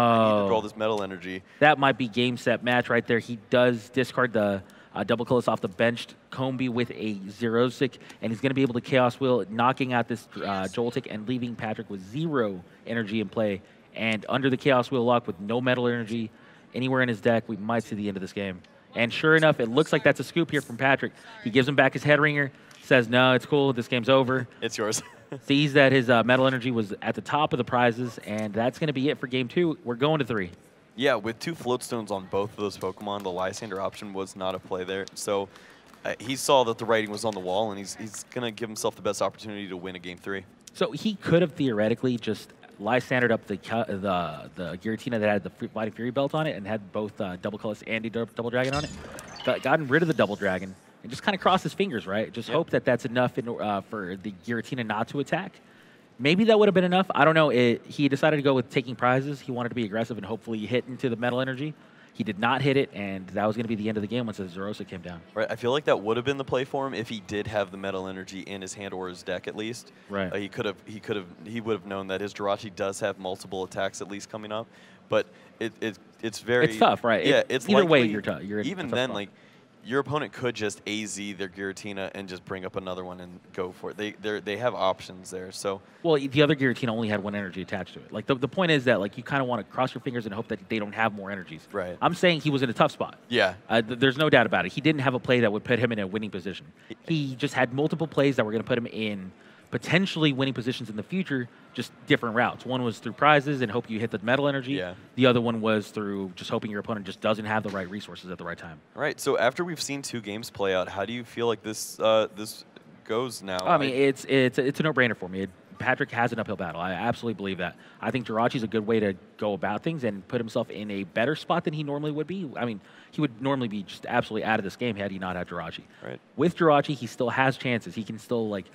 to draw this Metal Energy."
That might be game, set, match right there. He does discard the double colorless off the benched Combi with a Xerosic, and he's going to be able to Chaos Wheel, knocking out this Joltik and leaving Patrick with 0 energy in play. And under the Chaos Wheel lock with no Metal Energy anywhere in his deck, we might see the end of this game. And sure enough, it looks like that's a scoop here from Patrick. He gives him back his head ringer, says, no, it's cool, this game's over.
It's yours.
Sees that his Metal Energy was at the top of the prizes, and that's going to be it for game 2. We're going to 3.
Yeah, with 2 Floatstones on both of those Pokemon, the Lysander option was not a play there. So he saw that the writing was on the wall, and he's going to give himself the best opportunity to win a game 3.
So he could have theoretically just Lysandered up the Giratina that had the Fighting Fury Belt on it and had both Double Colorless and a Double Dragon on it. Gotten rid of the Double Dragon and just kind of cross his fingers, right? Just hope that that's enough for the Giratina not to attack. Maybe that would have been enough. I don't know. He decided to go with taking prizes. He wanted to be aggressive and hopefully hit into the Metal Energy. He did not hit it, and that was going to be the end of the game once the Xerosic came down.
Right. I feel like that would have been the play for him if he did have the Metal Energy in his hand or his deck at least.
Right.
He would have known that his Jirachi does have multiple attacks at least coming up, but it's very.
It's tough, right?
Yeah. It's
either
likely,
way you're tough. You're
even then, like your opponent could just AZ their Giratina and just bring up another one and go for it. They have options there. So
well, the other Giratina only had 1 energy attached to it. Like the point is that like you kind of want to cross your fingers and hope that they don't have more energies.
Right.
I'm saying he was in a tough spot.
Yeah.
There's no doubt about it. He didn't have a play that would put him in a winning position. He just had multiple plays that were going to put him in potentially winning positions in the future, just different routes. One was through prizes and hope you hit the Metal Energy.
Yeah.
The other one was through just hoping your opponent just doesn't have the right resources at the right time.
Right. So after we've seen 2 games play out, how do you feel like this goes now?
I mean, it's a no-brainer for me. Patrick has an uphill battle. I absolutely believe that. I think Jirachi's a good way to go about things and put himself in a better spot than he normally would be. I mean, he would normally be just absolutely out of this game had he not had Jirachi.
Right.
With Jirachi, he still has chances. He can still like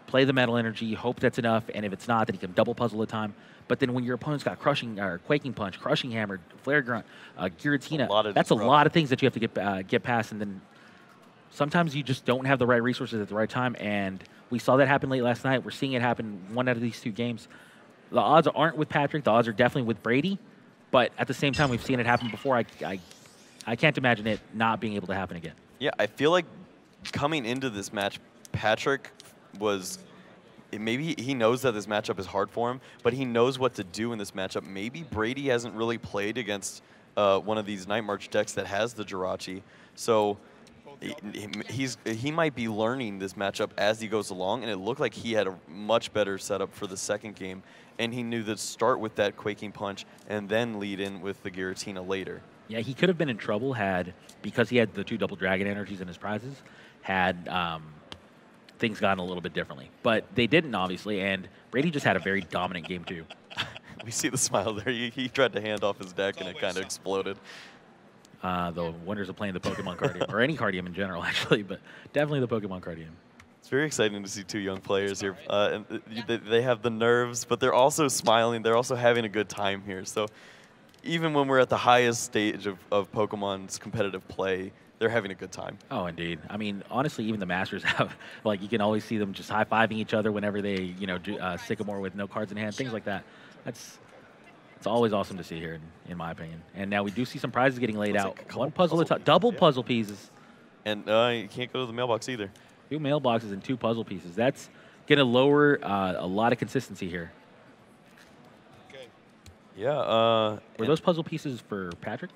play the Metal Energy, hope that's enough, and if it's not, then he can double puzzle a time. But then when your opponent's got crushing or quaking punch, crushing hammer, flare grunt, guillotina, that's a
disrupt.
lot of things that you have to get past. And then sometimes you just don't have the right resources at the right time. And we saw that happen late last night. We're seeing it happen one out of these 2 games. The odds aren't with Patrick. The odds are definitely with Brady. But at the same time, we've seen it happen before. I can't imagine it not being able to happen again.
Yeah, I feel like coming into this match, Patrick was maybe he knows that this matchup is hard for him, but he knows what to do in this matchup. Maybe Brady hasn't really played against one of these Night March decks that has the Jirachi, so he might be learning this matchup as he goes along, and it looked like he had a much better setup for the second game, and he knew to start with that Quaking Punch and then lead in with the Giratina later.
Yeah, he could have been in trouble because he had the 2 double dragon energies in his prizes, had things gone a little bit differently. But they didn't, obviously, and Brady just had a very dominant game, too.
We see the smile there. He tried to hand off his deck, and it kind of exploded.
The wonders of playing the Pokemon card game, or any card game in general, actually, but definitely the Pokemon card game.
It's very exciting to see 2 young players here. And they have the nerves, but they're also smiling. They're also having a good time here. So even when we're at the highest stage of Pokemon's competitive play, they're having a good time.
Oh, indeed. I mean, honestly, even the Masters have, like, you can always see them just high-fiving each other whenever they, do Sycamore with no cards in hand, things like that. It's always awesome to see here, in my opinion. And now we do see some prizes getting laid out.
Like
One puzzle at a time, double puzzle pieces.
And you can't go to the mailbox either.
2 mailboxes and 2 puzzle pieces. That's going to lower a lot of consistency here.
Yeah.
Were those puzzle pieces for Patrick?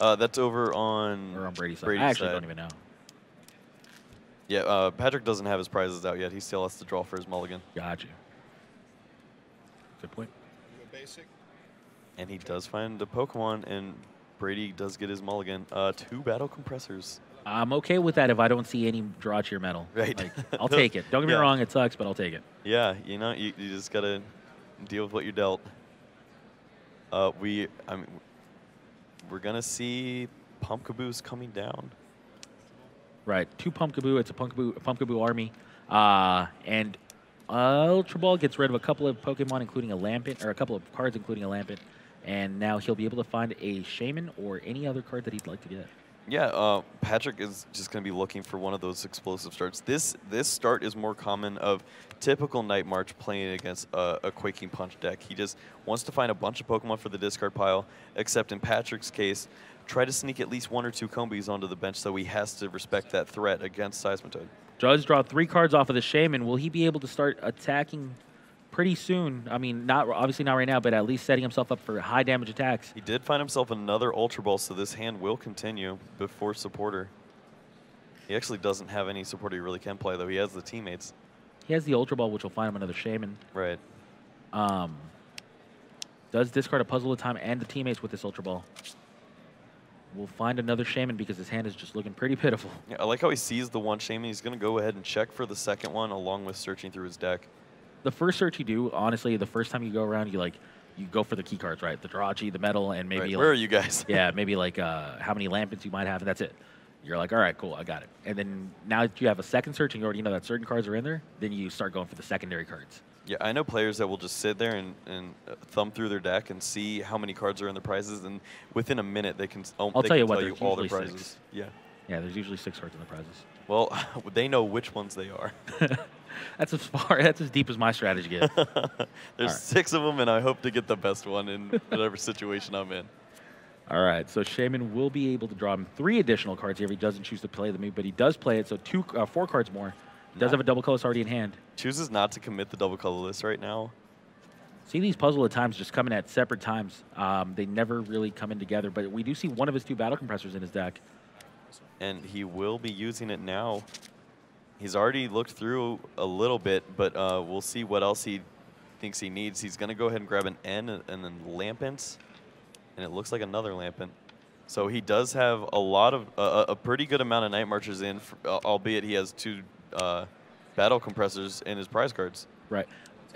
That's over on
Brady's side.
Brady's
I actually
side.
don't even know.
Yeah, Patrick doesn't have his prizes out yet. He still has to draw for his mulligan.
Got you. Good point.
And he does find a Pokemon, and Brady does get his mulligan. 2 battle compressors.
I'm okay with that if I don't see any Jirachi or metal.
Right.
Like, I'll take it. Don't get me wrong, it sucks, but I'll take it.
Yeah, you just got to deal with what you're dealt. We're going to see Pumpkaboos coming down.
Right. 2 Pumpkaboo. It's a Pumpkaboo army. And Ultra Ball gets rid of a couple of Pokemon, including a Lampent, or a couple of cards, including a Lampent. And now he'll be able to find a Shaman or any other card that he'd like to get.
Yeah, Patrick is just going to be looking for one of those explosive starts. This start is more common of typical Night March playing against a Quaking Punch deck. He just wants to find a bunch of Pokemon for the discard pile, except in Patrick's case, try to sneak at least 1 or 2 Combees onto the bench so he has to respect that threat against Seismitoad.
Does draw 3 cards off of the Shaman. Will he be able to start attacking pretty soon? I mean, obviously not right now, but at least setting himself up for high damage attacks.
He did find himself another Ultra Ball, so this hand will continue before Supporter. He actually doesn't have any Supporter he really can play, though. He has the teammates.
He has the Ultra Ball, which will find him another Shaman.
Right.
Does discard a puzzle at a time and the teammates with this Ultra Ball. We'll find another Shaman because his hand is just looking pretty pitiful.
Yeah, I like how he sees the 1 Shaman. He's going to go ahead and check for the second one along with searching through his deck.
The first search you do, honestly, the first time you go around, you go for the key cards, right? The Jirachi, the metal, and maybe
right. Where are you guys?
Yeah, maybe how many Lampents you might have, and that's it. You're like, all right, cool, I got it. And then now that you have a second search and you already know that certain cards are in there, then you start going for the secondary cards.
Yeah, I know players that will just sit there and thumb through their deck and see how many cards are in the prizes, and within a minute they can
I'll tell you what,
you all the
usually
prizes.
6.
Yeah.
Yeah, there's usually 6 cards in the prizes.
Well, they know which ones they are.
That's as deep as my strategy gets.
There's 6 of them, and I hope to get the best one in whatever situation I'm in.
All right, so Shaman will be able to draw him 3 additional cards here if he doesn't choose to play the move, but he does play it, so 4 cards more. He does have a double colorless already in hand.
Chooses not to commit the double colorless right now.
See these puzzle at times just coming at separate times. They never really come in together, but we do see one of his 2 battle compressors in his deck.
And he will be using it now. He's already looked through a little bit, but we'll see what else he thinks he needs. He's going to go ahead and grab an N and then Lampents, and it looks like another Lampent. So he does have a lot of a pretty good amount of Night Marchers in, albeit he has 2 battle compressors in his prize cards.
Right.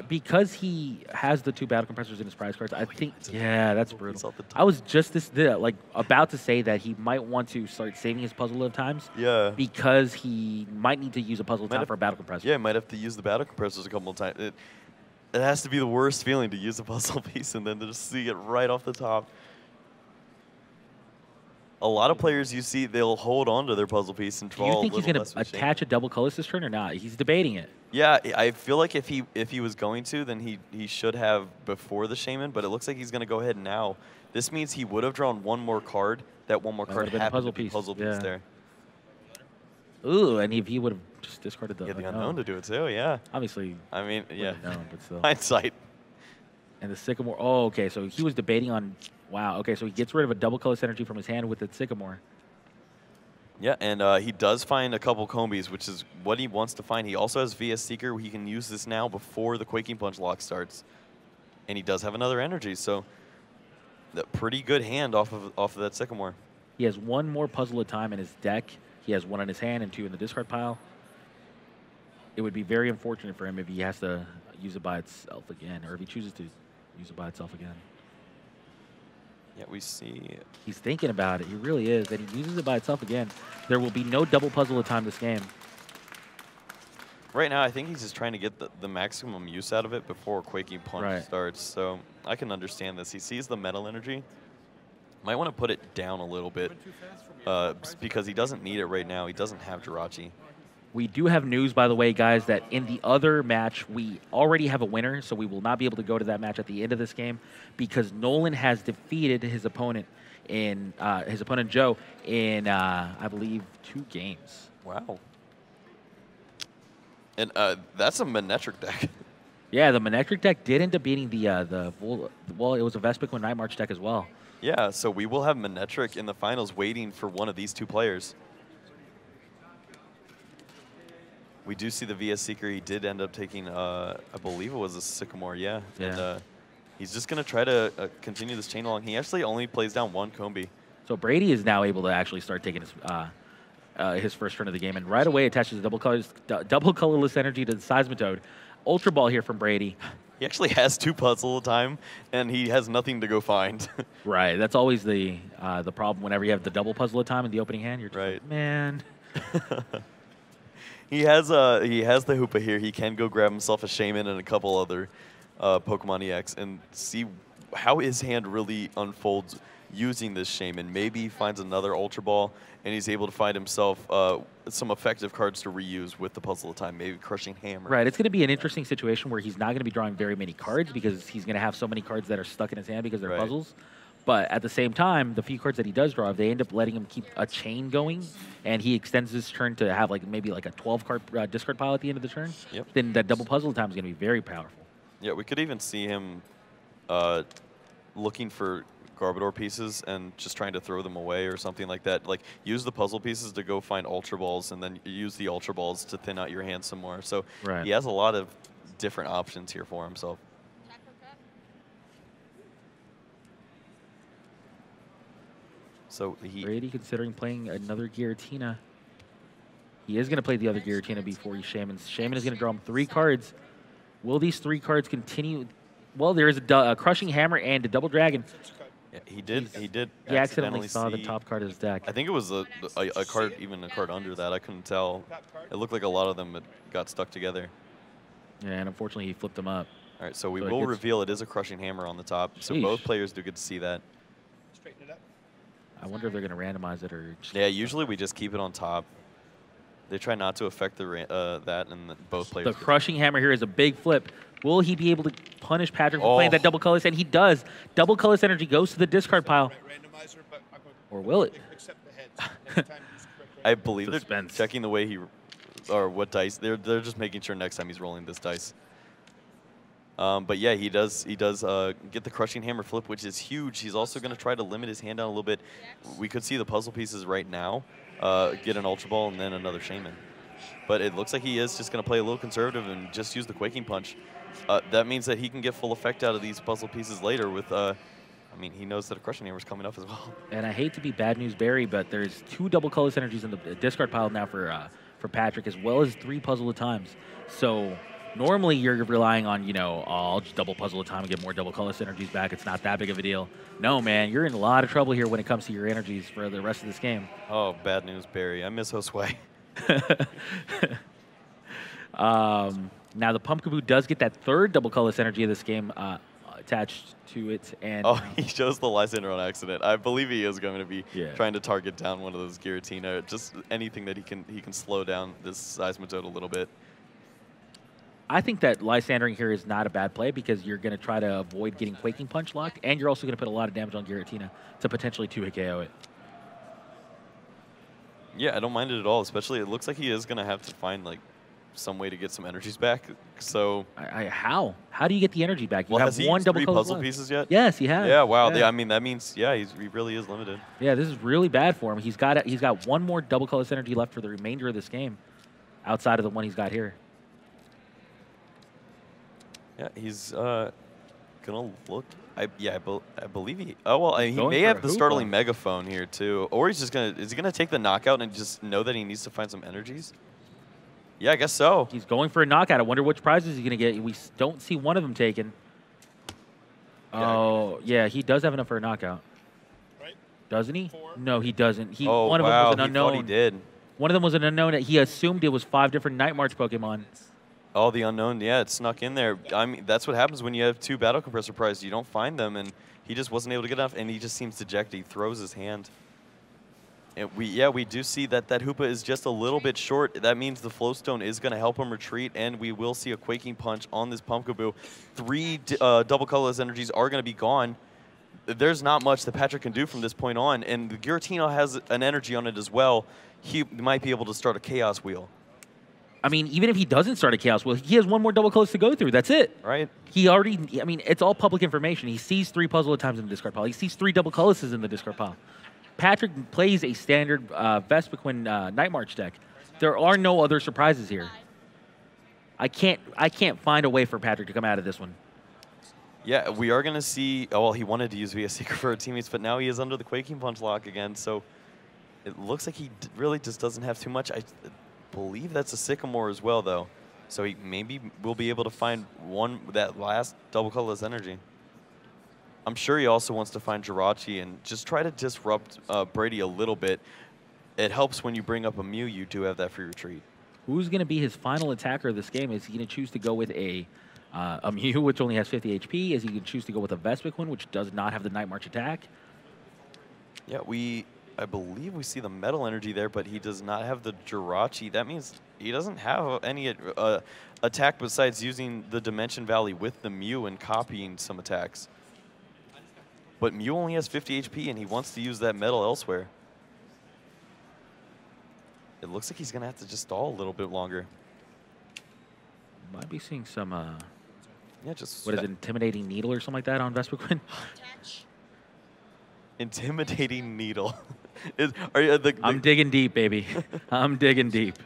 Because he has the 2 battle compressors in his prize cards, I think, yeah, that's brutal. I was just about to say that he might want to start saving his puzzle of times.
Yeah.
Because he might need to use a puzzle time for a battle compressor.
Yeah, he might have to use the battle compressors a couple of times. It has to be the worst feeling to use a puzzle piece and then to just see it right off the top. A lot of players you see, they'll hold on to their puzzle piece and draw.
Do you think
a
he's
little
going
less
to
with Shaman.
attach a double colorless this turn or not? He's debating it.
Yeah, I feel like if he was going to, then he should have before the Shaman, but it looks like he's going to go ahead now. This means he would have drawn one more card. That one more card happened to be puzzle piece there.
Ooh, and if he would have just discarded the,
unknown to do it too, yeah.
Obviously.
I mean, yeah.
Known, but still.
Hindsight.
And the Sycamore. Oh, okay. So he was debating on. Wow. Okay. So he gets rid of a double colorless energy from his hand with the Sycamore.
Yeah, and he does find a couple Combies, which is what he wants to find. He also has VS Seeker. He can use this now before the Quaking Punch lock starts. And he does have another energy, so that pretty good hand off of that Sycamore.
He has one more puzzle at a time in his deck. He has one in his hand and two in the discard pile. It would be very unfortunate for him if he has to use it by itself again, or if he chooses to use it by itself again.
Yeah, we see.
He's thinking about it. He really is. And he uses it by itself again. There will be no double puzzle at a time this game.
Right now, I think he's just trying to get the maximum use out of it before Quaking Punch starts. So I can understand this. He sees the metal energy. Might want to put it down a little bit because he doesn't need it right now. He doesn't have Jirachi.
We do have news, by the way, guys, that in the other match, we already have a winner, so we will not be able to go to that match at the end of this game because Nolan has defeated his opponent Joe in, I believe, 2 games.
Wow. And that's a Manectric deck.
Yeah, the Manectric deck did end up beating well, it was a Vespiquen Night March deck as well.
Yeah, so we will have Manectric in the finals waiting for one of these 2 players. We do see the VS Seeker. He did end up taking, I believe it was a Sycamore, yeah. And he's just going to try to continue this chain along. He actually only plays down 1 Combi.
So Brady is now able to actually start taking his first turn of the game, and right away attaches a double colorless energy to the Seismitoad. Ultra Ball here from Brady.
He actually has 2 puzzles at a time, and he has nothing to go find.
Right. That's always the problem whenever you have the double puzzle at a time in the opening hand. You're just like, man.
He has the Hoopa here. He can go grab himself a Shaman and a couple other Pokemon EX and see how his hand really unfolds using this Shaman. Maybe he finds another Ultra Ball, and he's able to find himself some effective cards to reuse with the puzzle at a time, maybe Crushing Hammer.
Right. It's going to be an interesting situation where he's not going to be drawing very many cards because he's going to have so many cards that are stuck in his hand because they're puzzles. But at the same time, the few cards that he does draw, if they end up letting him keep a chain going, and he extends his turn to have maybe a 12-card discard pile at the end of the turn, then that double puzzle time is going to be very powerful.
Yeah, we could even see him looking for Garbodor pieces and just trying to throw them away or something like that. Like, use the puzzle pieces to go find Ultra Balls, and then use the Ultra Balls to thin out your hand some more. So he has a lot of different options here for himself. So
Brady considering playing another Giratina. He is going to play the other Giratina before he Shamans. Shaman is going to draw him 3 cards. Will these 3 cards continue? Well, there is a Crushing Hammer and a Double Dragon.
Yeah, he did.
He accidentally saw the top card of his deck.
I think it was a card, even a card under that. I couldn't tell. It looked like a lot of them got stuck together.
Yeah, and unfortunately he flipped them up.
All right, so we will reveal it is a Crushing Hammer on the top. So both players do get to see that.
I wonder if they're going to randomize it or.
Yeah, usually we just keep it on top. They try not to affect that, and both players.
The Crushing Hammer here is a big flip. Will he be able to punish Patrick for playing that double colorless? And he does. Double colorless energy goes to the discard pile. Or will it?
I believe they're checking the way or what dice. They're just making sure next time he's rolling this dice. But yeah, he does get the Crushing Hammer flip, which is huge. He's also going to try to limit his hand down a little bit. We could see the puzzle pieces right now. Get an Ultra Ball and then another Shaman. But it looks like he is just going to play a little conservative and just use the Quaking Punch. That means that he can get full effect out of these puzzle pieces later with, I mean, he knows that a Crushing Hammer is coming up as well.
And I hate to be bad news Barry, but there's 2 double colorless energies in the discard pile now for Patrick, as well as 3 puzzle at times. So normally you're relying on, I'll just double puzzle at a time and get more double colorless energies back. It's not that big of a deal. No, man, you're in a lot of trouble here when it comes to your energies for the rest of this game.
Oh, bad news, Barry. I miss Josue.
Now, the Pumpkaboo does get that third double colorless energy of this game attached to it. And
oh, he chose the Lysander on accident. I believe he is going to be trying to target down one of those Giratina. Just anything that he can slow down this Seismitoad a little bit.
I think that Lysandering here is not a bad play because you're going to try to avoid getting Quaking Punch locked, and you're also going to put a lot of damage on Giratina to potentially 2-hit KO it.
Yeah, I don't mind it at all, especially it looks like he is going to have to find like some way to get some energies back. So
how? How do you get the energy back? You
well,
have
has he
one
used
double
3
color
puzzle
left.
pieces yet?
Yes, he has.
Yeah, wow.
Yeah.
I mean, that means, yeah, he really is limited.
Yeah, this is really bad for him. He's got one more double colorless energy left for the remainder of this game outside of the one he's got here.
Yeah, he's going to look. I believe he. Oh, well, he may have the startling megaphone here, too. Or he's just going to. Is he going to take the knockout and just know that he needs to find some energies? Yeah, I guess so.
He's going for a knockout. I wonder which prizes he's going to get. We don't see one of them taken. Oh, yeah, he does have enough for a knockout.
Right.
Doesn't he? No, he doesn't.
One
of them was an unknown.
He did.
One of them was an unknown. He assumed it was 5 different Night March Pokemon.
Oh, the unknown, yeah, it snuck in there. I mean, that's what happens when you have 2 Battle Compressor prizes. You don't find them, and he just wasn't able to get enough, and he just seems dejected. He throws his hand. And we do see that Hoopa is just a little bit short. That means the Flowstone is going to help him retreat, and we will see a Quaking Punch on this Pumpkaboo. 3 double colorless energies are going to be gone. There's not much that Patrick can do from this point on, and the Giratina has an energy on it as well. He might be able to start a Chaos Wheel.
I mean, even if he doesn't start a Chaos Wheel, he has one more double colors to go through. That's it.
Right.
He already, I mean, it's all public information. He sees 3 puzzle at times in the discard pile. He sees 3 double colorlesses in the discard pile. Patrick plays a standard Vespiquen Night March deck. There are no other surprises here. I can't find a way for Patrick to come out of this one.
Yeah, we are going to see, oh, well, he wanted to use VS Secret for our teammates, but now he is under the Quaking Punch lock again, so it looks like he really just doesn't have too much. I believe that's a Sycamore as well, though. So he maybe will be able to find that last double colorless energy. I'm sure he also wants to find Jirachi and just try to disrupt Brady a little bit. It helps when you bring up a Mew, you do have that free retreat.
Who's going to be his final attacker of this game? Is he going to choose to go with a Mew, which only has 50 HP? Is he going to choose to go with a Vespiquen, which does not have the Night March attack?
Yeah, I believe we see the Metal Energy there, but he does not have the Jirachi. That means he doesn't have any attack besides using the Dimension Valley with the Mew and copying some attacks. But Mew only has 50 HP, and he wants to use that Metal elsewhere. It looks like he's going to have to just stall a little bit longer.
Might be seeing some,
yeah, just
what is it, Intimidating Needle or something like that on Vespiquen?
Intimidating Needle.
I'm digging deep, baby. I'm digging deep.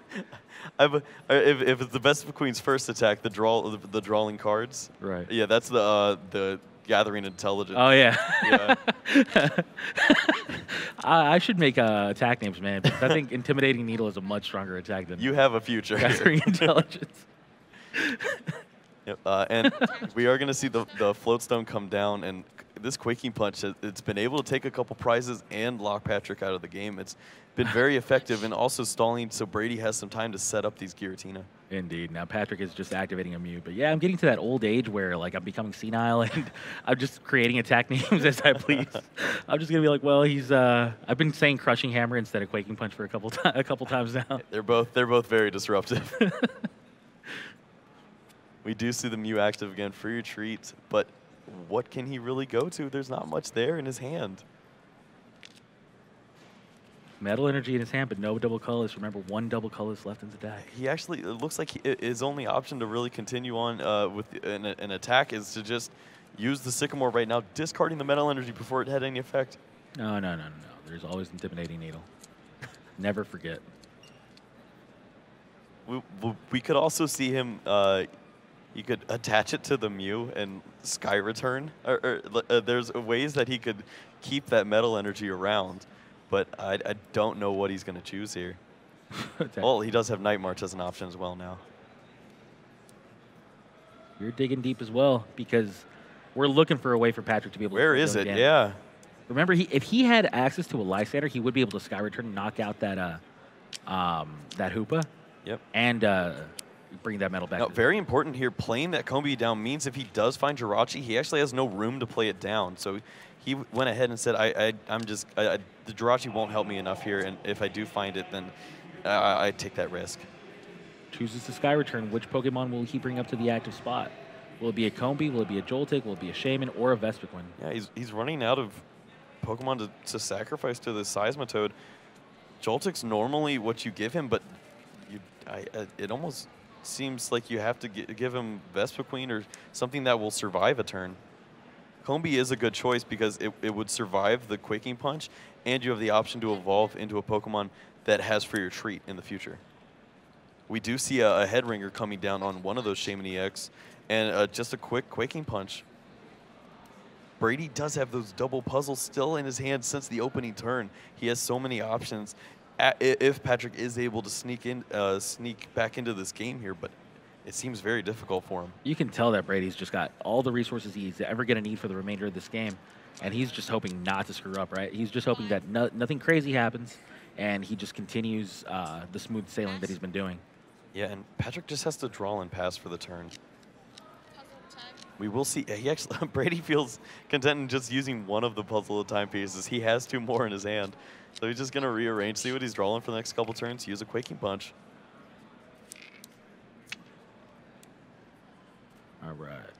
If it's the Vespiquen's first attack, the drawing cards.
Right.
Yeah, that's the Gathering Intelligence.
Oh yeah. Yeah. I should make attack names, man. Because I think Intimidating Needle is a much stronger attack than
you have a future.
Gathering Intelligence.
Yep. And we are going to see the Floatstone come down, and this Quaking Punch, it's been able to take a couple prizes and lock Patrick out of the game. It's been very effective and also stalling, so Brady has some time to set up these Giratina.
Indeed. Now Patrick is just activating a Mew. But yeah, I'm getting to that old age where like I'm becoming senile and I'm just creating attack names as I please. I'm just going to be like, well, he's I've been saying Crushing Hammer instead of Quaking Punch for a couple times now.
They're both very disruptive. We do see the Mew active again, free retreat, but what can he really go to? There's not much there in his hand.
Metal Energy in his hand, but no double colors. Remember, 1 double colors left in the deck.
He actually, it looks like his only option to really continue on with an attack is to just use the Sycamore right now, discarding the Metal Energy before it had any effect.
No. There's always Intimidating Needle. Never forget.
We could also see him, he could attach it to the Mew and Sky Return. There's ways that he could keep that Metal Energy around. But I don't know what he's going to choose here. Well, he does have Night March as an option as well now.
You're digging deep as well because we're looking for a way for Patrick to be able to.
Where is it? Again. Yeah.
Remember, if he had access to a Lysander, he would be able to Sky Return and knock out that Hoopa.
Yep.
And bring that metal back.
Now, very important here, playing that Combi down means if he does find Jirachi, he actually has no room to play it down. So he went ahead and said, the Jirachi won't help me enough here, and if I do find it, then I take that risk.
Chooses the Sky Return. Which Pokemon will he bring up to the active spot? Will it be a Combi? Will it be a Joltik? Will it be a Shaman or a Vespiquen?
Yeah, he's running out of Pokemon to sacrifice to the Seismitoad. Joltik's normally what you give him, but it almost seems like you have to give him Vespiquen or something that will survive a turn. Combi is a good choice because it would survive the Quaking Punch, and you have the option to evolve into a Pokemon that has for your treat in the future. We do see a Head Ringer coming down on one of those Shaman EX, and just a quick Quaking Punch. Brady does have those double puzzles still in his hand since the opening turn. He has so many options if Patrick is able to sneak back into this game here, but it seems very difficult for him.
You can tell that Brady's just got all the resources he's ever going to need for the remainder of this game, and he's just hoping not to screw up, right? He's just hoping that nothing crazy happens, and he just continues the smooth sailing that he's been doing.
Yeah, and Patrick just has to draw and pass for the turn. We will see. He actually Brady feels content in just using one of the puzzle of timepieces. He has two more in his hand, so he's just gonna rearrange, see what he's drawing for the next couple turns. Use a Quaking Punch.
All right.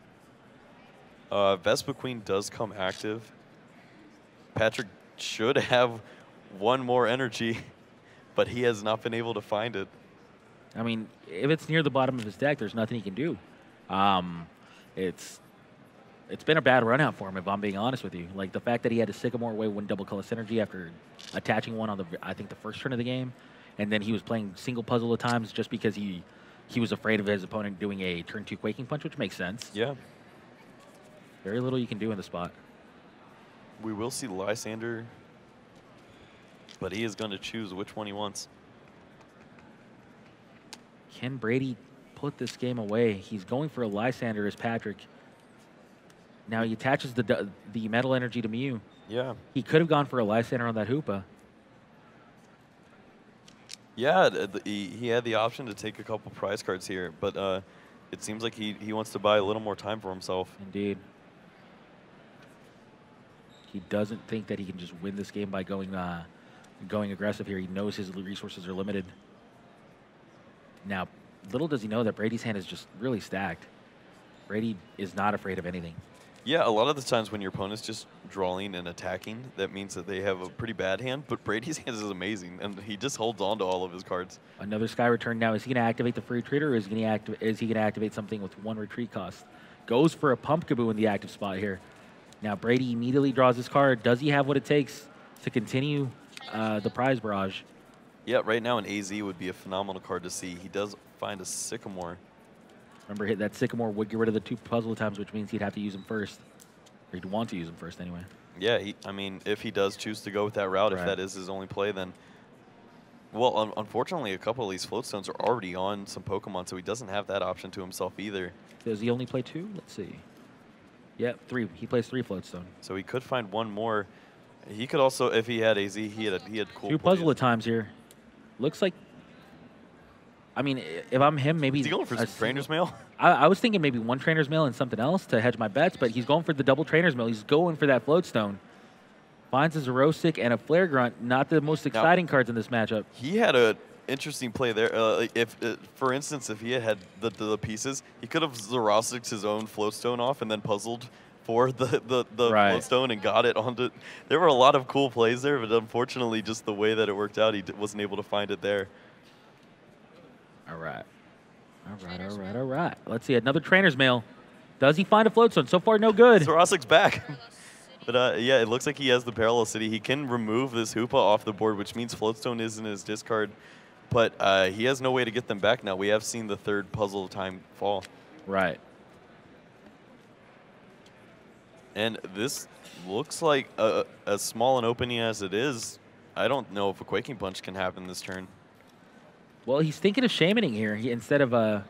Vespiquen does come active. Patrick should have one more energy, but he has not been able to find it.
I mean, if it's near the bottom of his deck, there's nothing he can do. It's been a bad run out for him, if I'm being honest with you. Like, the fact that he had to Sycamore away one double color synergy after attaching one on I think the first turn of the game, and then he was playing single puzzle at times just because he was afraid of his opponent doing a turn 2 Quaking Punch, which makes sense.
Yeah.
Very little you can do in the spot.
We will see Lysander, but he is going to choose which one he wants.
Can Brady put this game away? He's going for a Lysander as Patrick. Now he attaches the metal energy to Mew.
Yeah.
He could have gone for a Lysander on that Hoopa.
Yeah, he had the option to take a couple prize cards here, but it seems like he wants to buy a little more time for himself.
Indeed. He doesn't think that he can just win this game by going aggressive here. He knows his resources are limited. Now, little does he know that Brady's hand is just really stacked. Brady is not afraid of anything.
Yeah, a lot of the times when your opponent's just drawing and attacking, that means that they have a pretty bad hand, but Brady's hand is amazing, and he just holds on to all of his cards.
Another Sky Return now. Is he going to activate the free retreat, or is he going to activate something with 1 retreat cost? Goes for a Pumpkaboo in the active spot here. Now, Brady immediately draws his card. Does he have what it takes to continue the prize barrage?
Yeah, right now an AZ would be a phenomenal card to see. He does find a Sycamore.
Remember, that Sycamore would get rid of the 2 puzzle times, which means he'd have to use them first. Or he'd want to use them first anyway.
Yeah, I mean, if he does choose to go with that route,
right.
If that is his only play, then... Well, unfortunately, a couple of these Floatstones are already on some Pokemon, so he doesn't have that option to himself either.
Does he only play 2? Let's see. Yep, 3. He plays 3 Floatstone.
So he could find one more. He could also, if he had AZ, he had cool
2 puzzle at times here. Looks like... I mean, if I'm him, maybe...
Is he going for some Trainer's Mail?
I was thinking maybe 1 Trainer's Mail and something else to hedge my bets, but he's going for the double Trainer's Mail. He's going for that Floatstone. Finds a Zerosic and a Flare Grunt. Not the most exciting cards in this matchup.
He had an interesting play there. For instance, if he had the pieces, he could have Zerosic'd his own Floatstone off and then puzzled for the
right.
Floatstone and got it onto... There were a lot of cool plays there, but unfortunately, just the way that it worked out, he wasn't able to find it there.
All right. All right. Let's see. Another Trainer's Mail. Does he find a Floatstone? So far, no good.
Zerosic's back. But yeah, it looks like he has the Parallel City. He can remove this Hoopa off the board, which means Floatstone is in his discard. But he has no way to get them back now. We have seen the 3rd puzzle time fall.
Right.
And this looks like, as small an opening as it is, I don't know if a Quaking Punch can happen this turn.
Well, he's thinking of Shamaning here instead of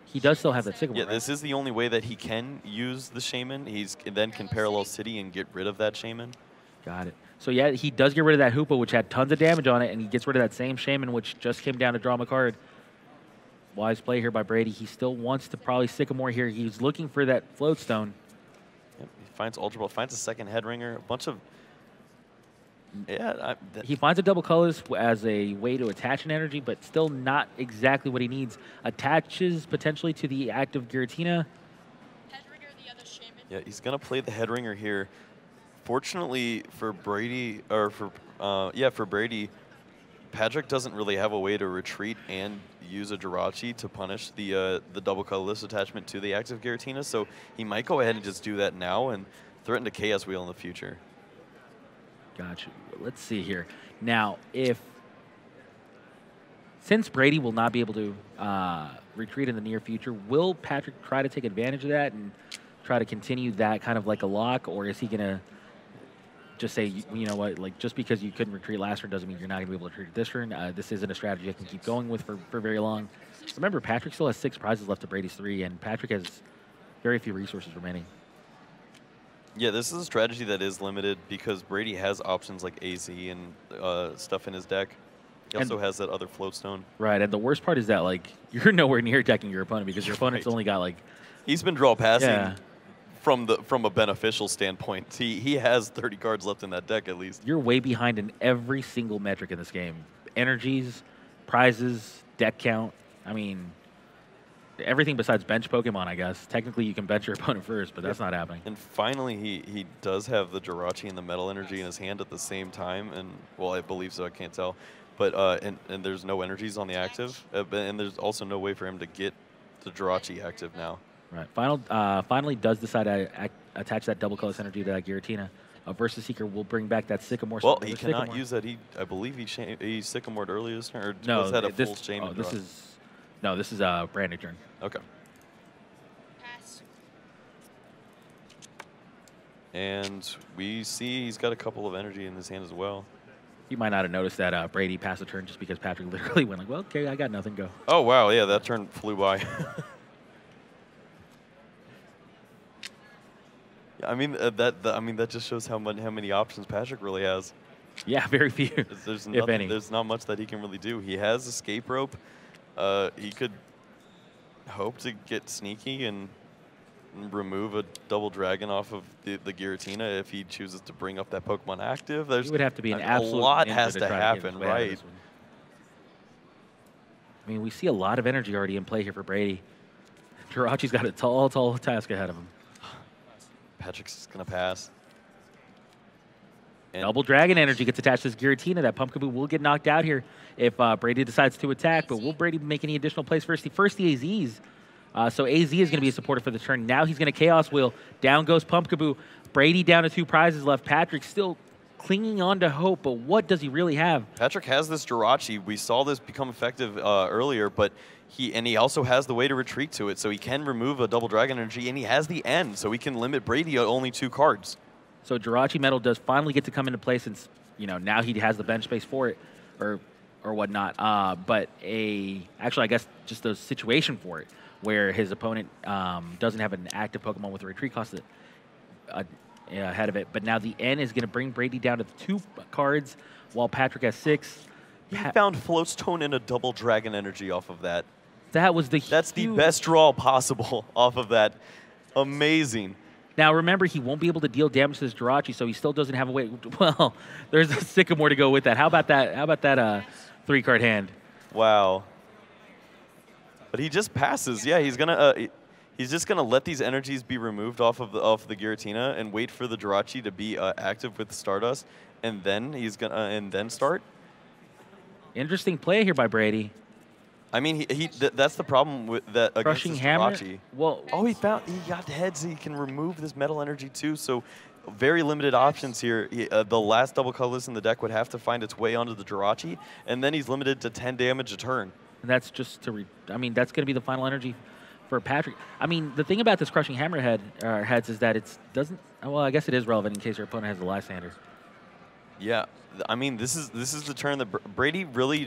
he does still have that Sycamore.
Yeah, this is the only way that he can use the Shaman. He's then can Parallel City and get rid of that Shaman.
Got it. So yeah, he does get rid of that Hoopa, which had tons of damage on it, and he gets rid of that same Shaman, which just came down to draw him a card. Wise play here by Brady. He still wants to probably Sycamore here. He's looking for that float stone.
Yep, he finds Ultra Ball, finds a second head ringer, a bunch of. Yeah,
He finds a double colors as a way to attach an energy, but still not exactly what he needs. Attaches potentially to the active Giratina.
Yeah, he's gonna play the head ringer here. Fortunately for Brady, or for Brady, Patrick doesn't really have a way to retreat and use a Jirachi to punish the double colorless attachment to the active Giratina, so he might go ahead and just do that now and threaten to Chaos Wheel in the future.
Gotcha. Let's see here. Now, since Brady will not be able to retreat in the near future, will Patrick try to take advantage of that and try to continue that kind of like a lock, or is he going to just say, you know what, like just because you couldn't retreat last turn doesn't mean you're not going to be able to retreat this turn. This isn't a strategy I can keep going with for very long. Remember, Patrick still has 6 prizes left to Brady's 3, and Patrick has very few resources remaining.
Yeah, this is a strategy that is limited because Brady has options like AZ and stuff in his deck. He also has that other float stone.
Right, and the worst part is that like you're nowhere near attacking your opponent because your opponent's only got like.
He's been draw passing from a beneficial standpoint. He has 30 cards left in that deck at least.
You're way behind in every single metric in this game: energies, prizes, deck count. I mean, everything besides bench Pokemon, I guess. Technically, you can bench your opponent first, but that's not happening.
And finally, he does have the Jirachi and the Metal Energy in his hand at the same time. And, well, I believe so. I can't tell. But and there's no energies on the active. And there's also no way for him to get the Jirachi active now.
Right. Finally does decide to attach that double colorless energy to that Giratina. Versus Seeker will bring back that Sycamore.
Well, he cannot use that. I believe he Sycamored earlier this turn. Or
no,
was that a full Shaman draw?
This is a brand new turn.
Okay. And we see he's got a couple of energy in his hand as well.
You might not have noticed that Brady passed a turn just because Patrick literally went like, well, okay, I got nothing, go.
Oh, wow, yeah, that turn flew by. I mean, that just shows how many options Patrick really has.
Yeah, very few,
there's
if any.
There's not much that he can really do. He has Escape Rope. He could hope to get sneaky and remove a double dragon off of the Giratina if he chooses to bring up that Pokemon active.
It would have to be an absolute.
A lot has to happen, right?
I mean, we see a lot of energy already in play here for Brady. Jirachi's got a tall task ahead of him.
Patrick's just gonna pass. And
double dragon energy gets attached to this Giratina. That Pumpkaboo will get knocked out here if Brady decides to attack. But will Brady make any additional plays first? First the AZs. So AZ is going to be a supporter for the turn. Now he's going to Chaos Wheel. Down goes Pumpkaboo. Brady down to 2 prizes left. Patrick still clinging on to hope, but what does he really have?
Patrick has this Jirachi. We saw this become effective earlier, but he also has the way to retreat to it, so he can remove a double dragon energy, and he has the end, so he can limit Brady to only 2 cards.
So Jirachi Metal does finally get to come into play since now he has the bench space for it, or whatnot. But actually, I guess just a situation for it, where his opponent doesn't have an active Pokemon with a retreat cost ahead of it. But now the N is going to bring Brady down to 2 cards, while Patrick has 6.
He found Floatstone and a double dragon energy off of that.
That's
the best draw possible off of that. Amazing.
Now remember, he won't be able to deal damage to this Jirachi, so he still doesn't have a way. Well, there's a Sycamore to go with that. How about that? 3-card hand?
Wow. But he just passes. Yeah, he's just gonna let these energies be removed off of the Giratina and wait for the Jirachi to be active with Stardust, and then he's gonna start.
Interesting play here by Brady.
I mean, that's the problem with that against
Crushing
this
Hammer.
Jirachi.
Well,
he got heads. He can remove this metal energy too. So very limited options here. The last double colorless in the deck would have to find its way onto the Jirachi, and then he's limited to 10 damage a turn.
And that's just that's going to be the final energy for Patrick. I mean, the thing about this Crushing Hammerhead heads is that it doesn't. Well, I guess it is relevant in case your opponent has the Lysander.
Yeah, I mean, this is the turn that Brady really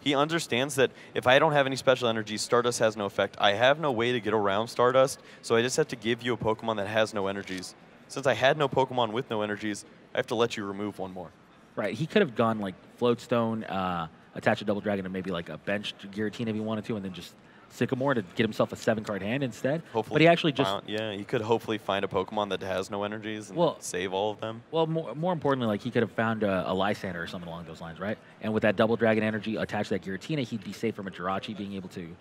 he understands that if I don't have any special energy, Stardust has no effect. I have no way to get around Stardust, so I just have to give you a Pokemon that has no energies. Since I had no Pokemon with no energies, I have to let you remove one more.
Right. He could have gone like Floatstone, attach a double dragon to maybe like a benched Giratina if he wanted to, and then just Sycamore to get himself a 7-card hand instead.
Hopefully
But he actually just
yeah, he could hopefully find a Pokemon that has no energies and save all of them.
Well, more importantly, like he could have found a Lysander or something along those lines, right? And with that double dragon energy attached to that Giratina, he'd be safe from a Jirachi being able to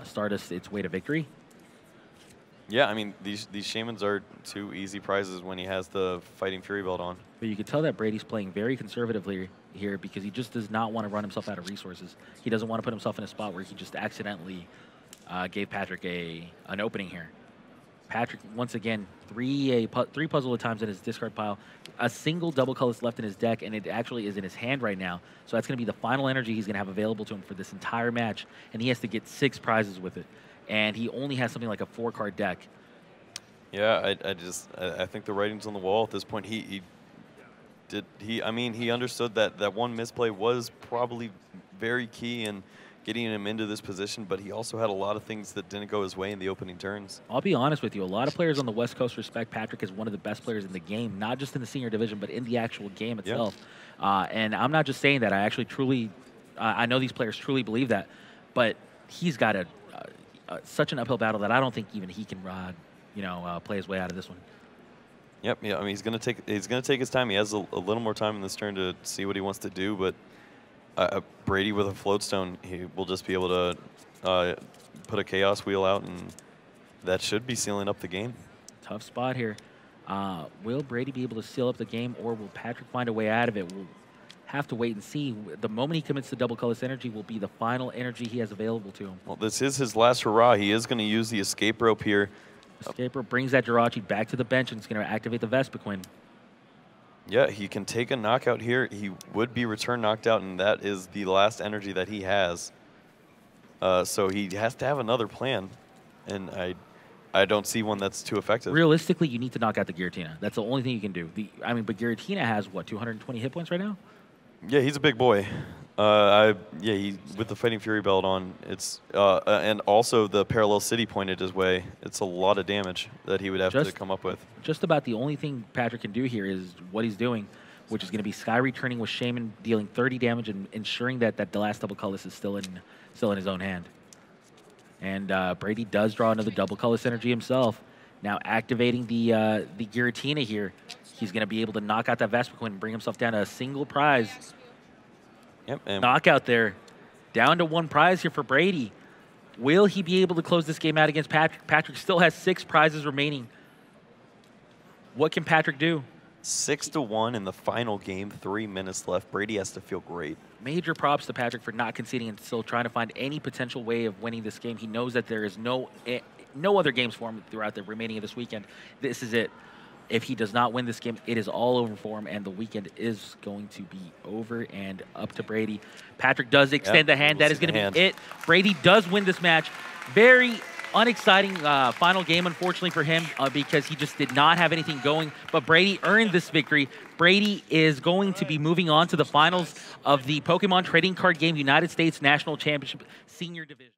start us its way to victory.
Yeah, I mean, these Shamans are 2 easy prizes when he has the Fighting Fury belt on.
But you could tell that Brady's playing very conservatively here because he just does not want to run himself out of resources. He doesn't want to put himself in a spot where he just accidentally gave Patrick an opening here. Patrick, once again, three puzzle at times in his discard pile. A single double colorless left in his deck, and it actually is in his hand right now. So that's going to be the final energy he's going to have available to him for this entire match. And he has to get 6 prizes with it. And he only has something like a 4-card deck.
Yeah, I think the writing's on the wall at this point. I mean, he understood that one misplay was probably very key in getting him into this position, but he also had a lot of things that didn't go his way in the opening turns.
I'll be honest with you. A lot of players on the West Coast respect Patrick as one of the best players in the game, not just in the senior division, but in the actual game itself. Yeah. And I'm not just saying that. I actually truly, I know these players truly believe that, but he's got such an uphill battle that I don't think even he can, play his way out of this one.
Yep. Yeah. I mean, he's gonna take his time. He has a little more time in this turn to see what he wants to do, but Brady with a Floatstone, he will just be able to put a Chaos Wheel out, and that should be sealing up the game.
Tough spot here. Will Brady be able to seal up the game, or will Patrick find a way out of it? We'll have to wait and see. The moment he commits to double colorless energy will be the final energy he has available to him.
Well, this is his last hurrah. He is going to use the Escape Rope here.
Escape Rope brings that Jirachi back to the bench, and it's going to activate the Vespiquen.
Yeah, he can take a knockout here. He would be return knocked out, and that is the last energy that he has. So he has to have another plan, and I don't see one that's too effective.
Realistically, you need to knock out the Giratina. That's the only thing you can do. But Giratina has, what, 220 hit points right now?
Yeah, he's a big boy. He with the Fighting Fury belt on, it's and also the Parallel City pointed his way. It's a lot of damage that he would have to come up with.
Just about the only thing Patrick can do here is what he's doing, which is going to be Sky Returning with Shaman, dealing 30 damage and ensuring that the last double colorless is still in his own hand. And Brady does draw another double colorless energy himself. Now activating the Giratina here, he's going to be able to knock out that Vespiquen and bring himself down to a single prize.
Yep,
knockout there. Down to 1 prize here for Brady. Will he be able to close this game out against Patrick? Patrick still has 6 prizes remaining. What can Patrick do?
6-1 in the final game, 3 minutes left. Brady has to feel great.
Major props to Patrick for not conceding and still trying to find any potential way of winning this game. He knows that there is no other games for him throughout the remaining of this weekend. This is it. If he does not win this game, it is all over for him, and the weekend is going to be over and up to Brady. Patrick does extend the hand. That is going to be it. Brady does win this match. Very unexciting final game, unfortunately, for him because he just did not have anything going. But Brady earned this victory. Brady is going to be moving on to the finals of the Pokemon Trading Card Game United States National Championship Senior Division.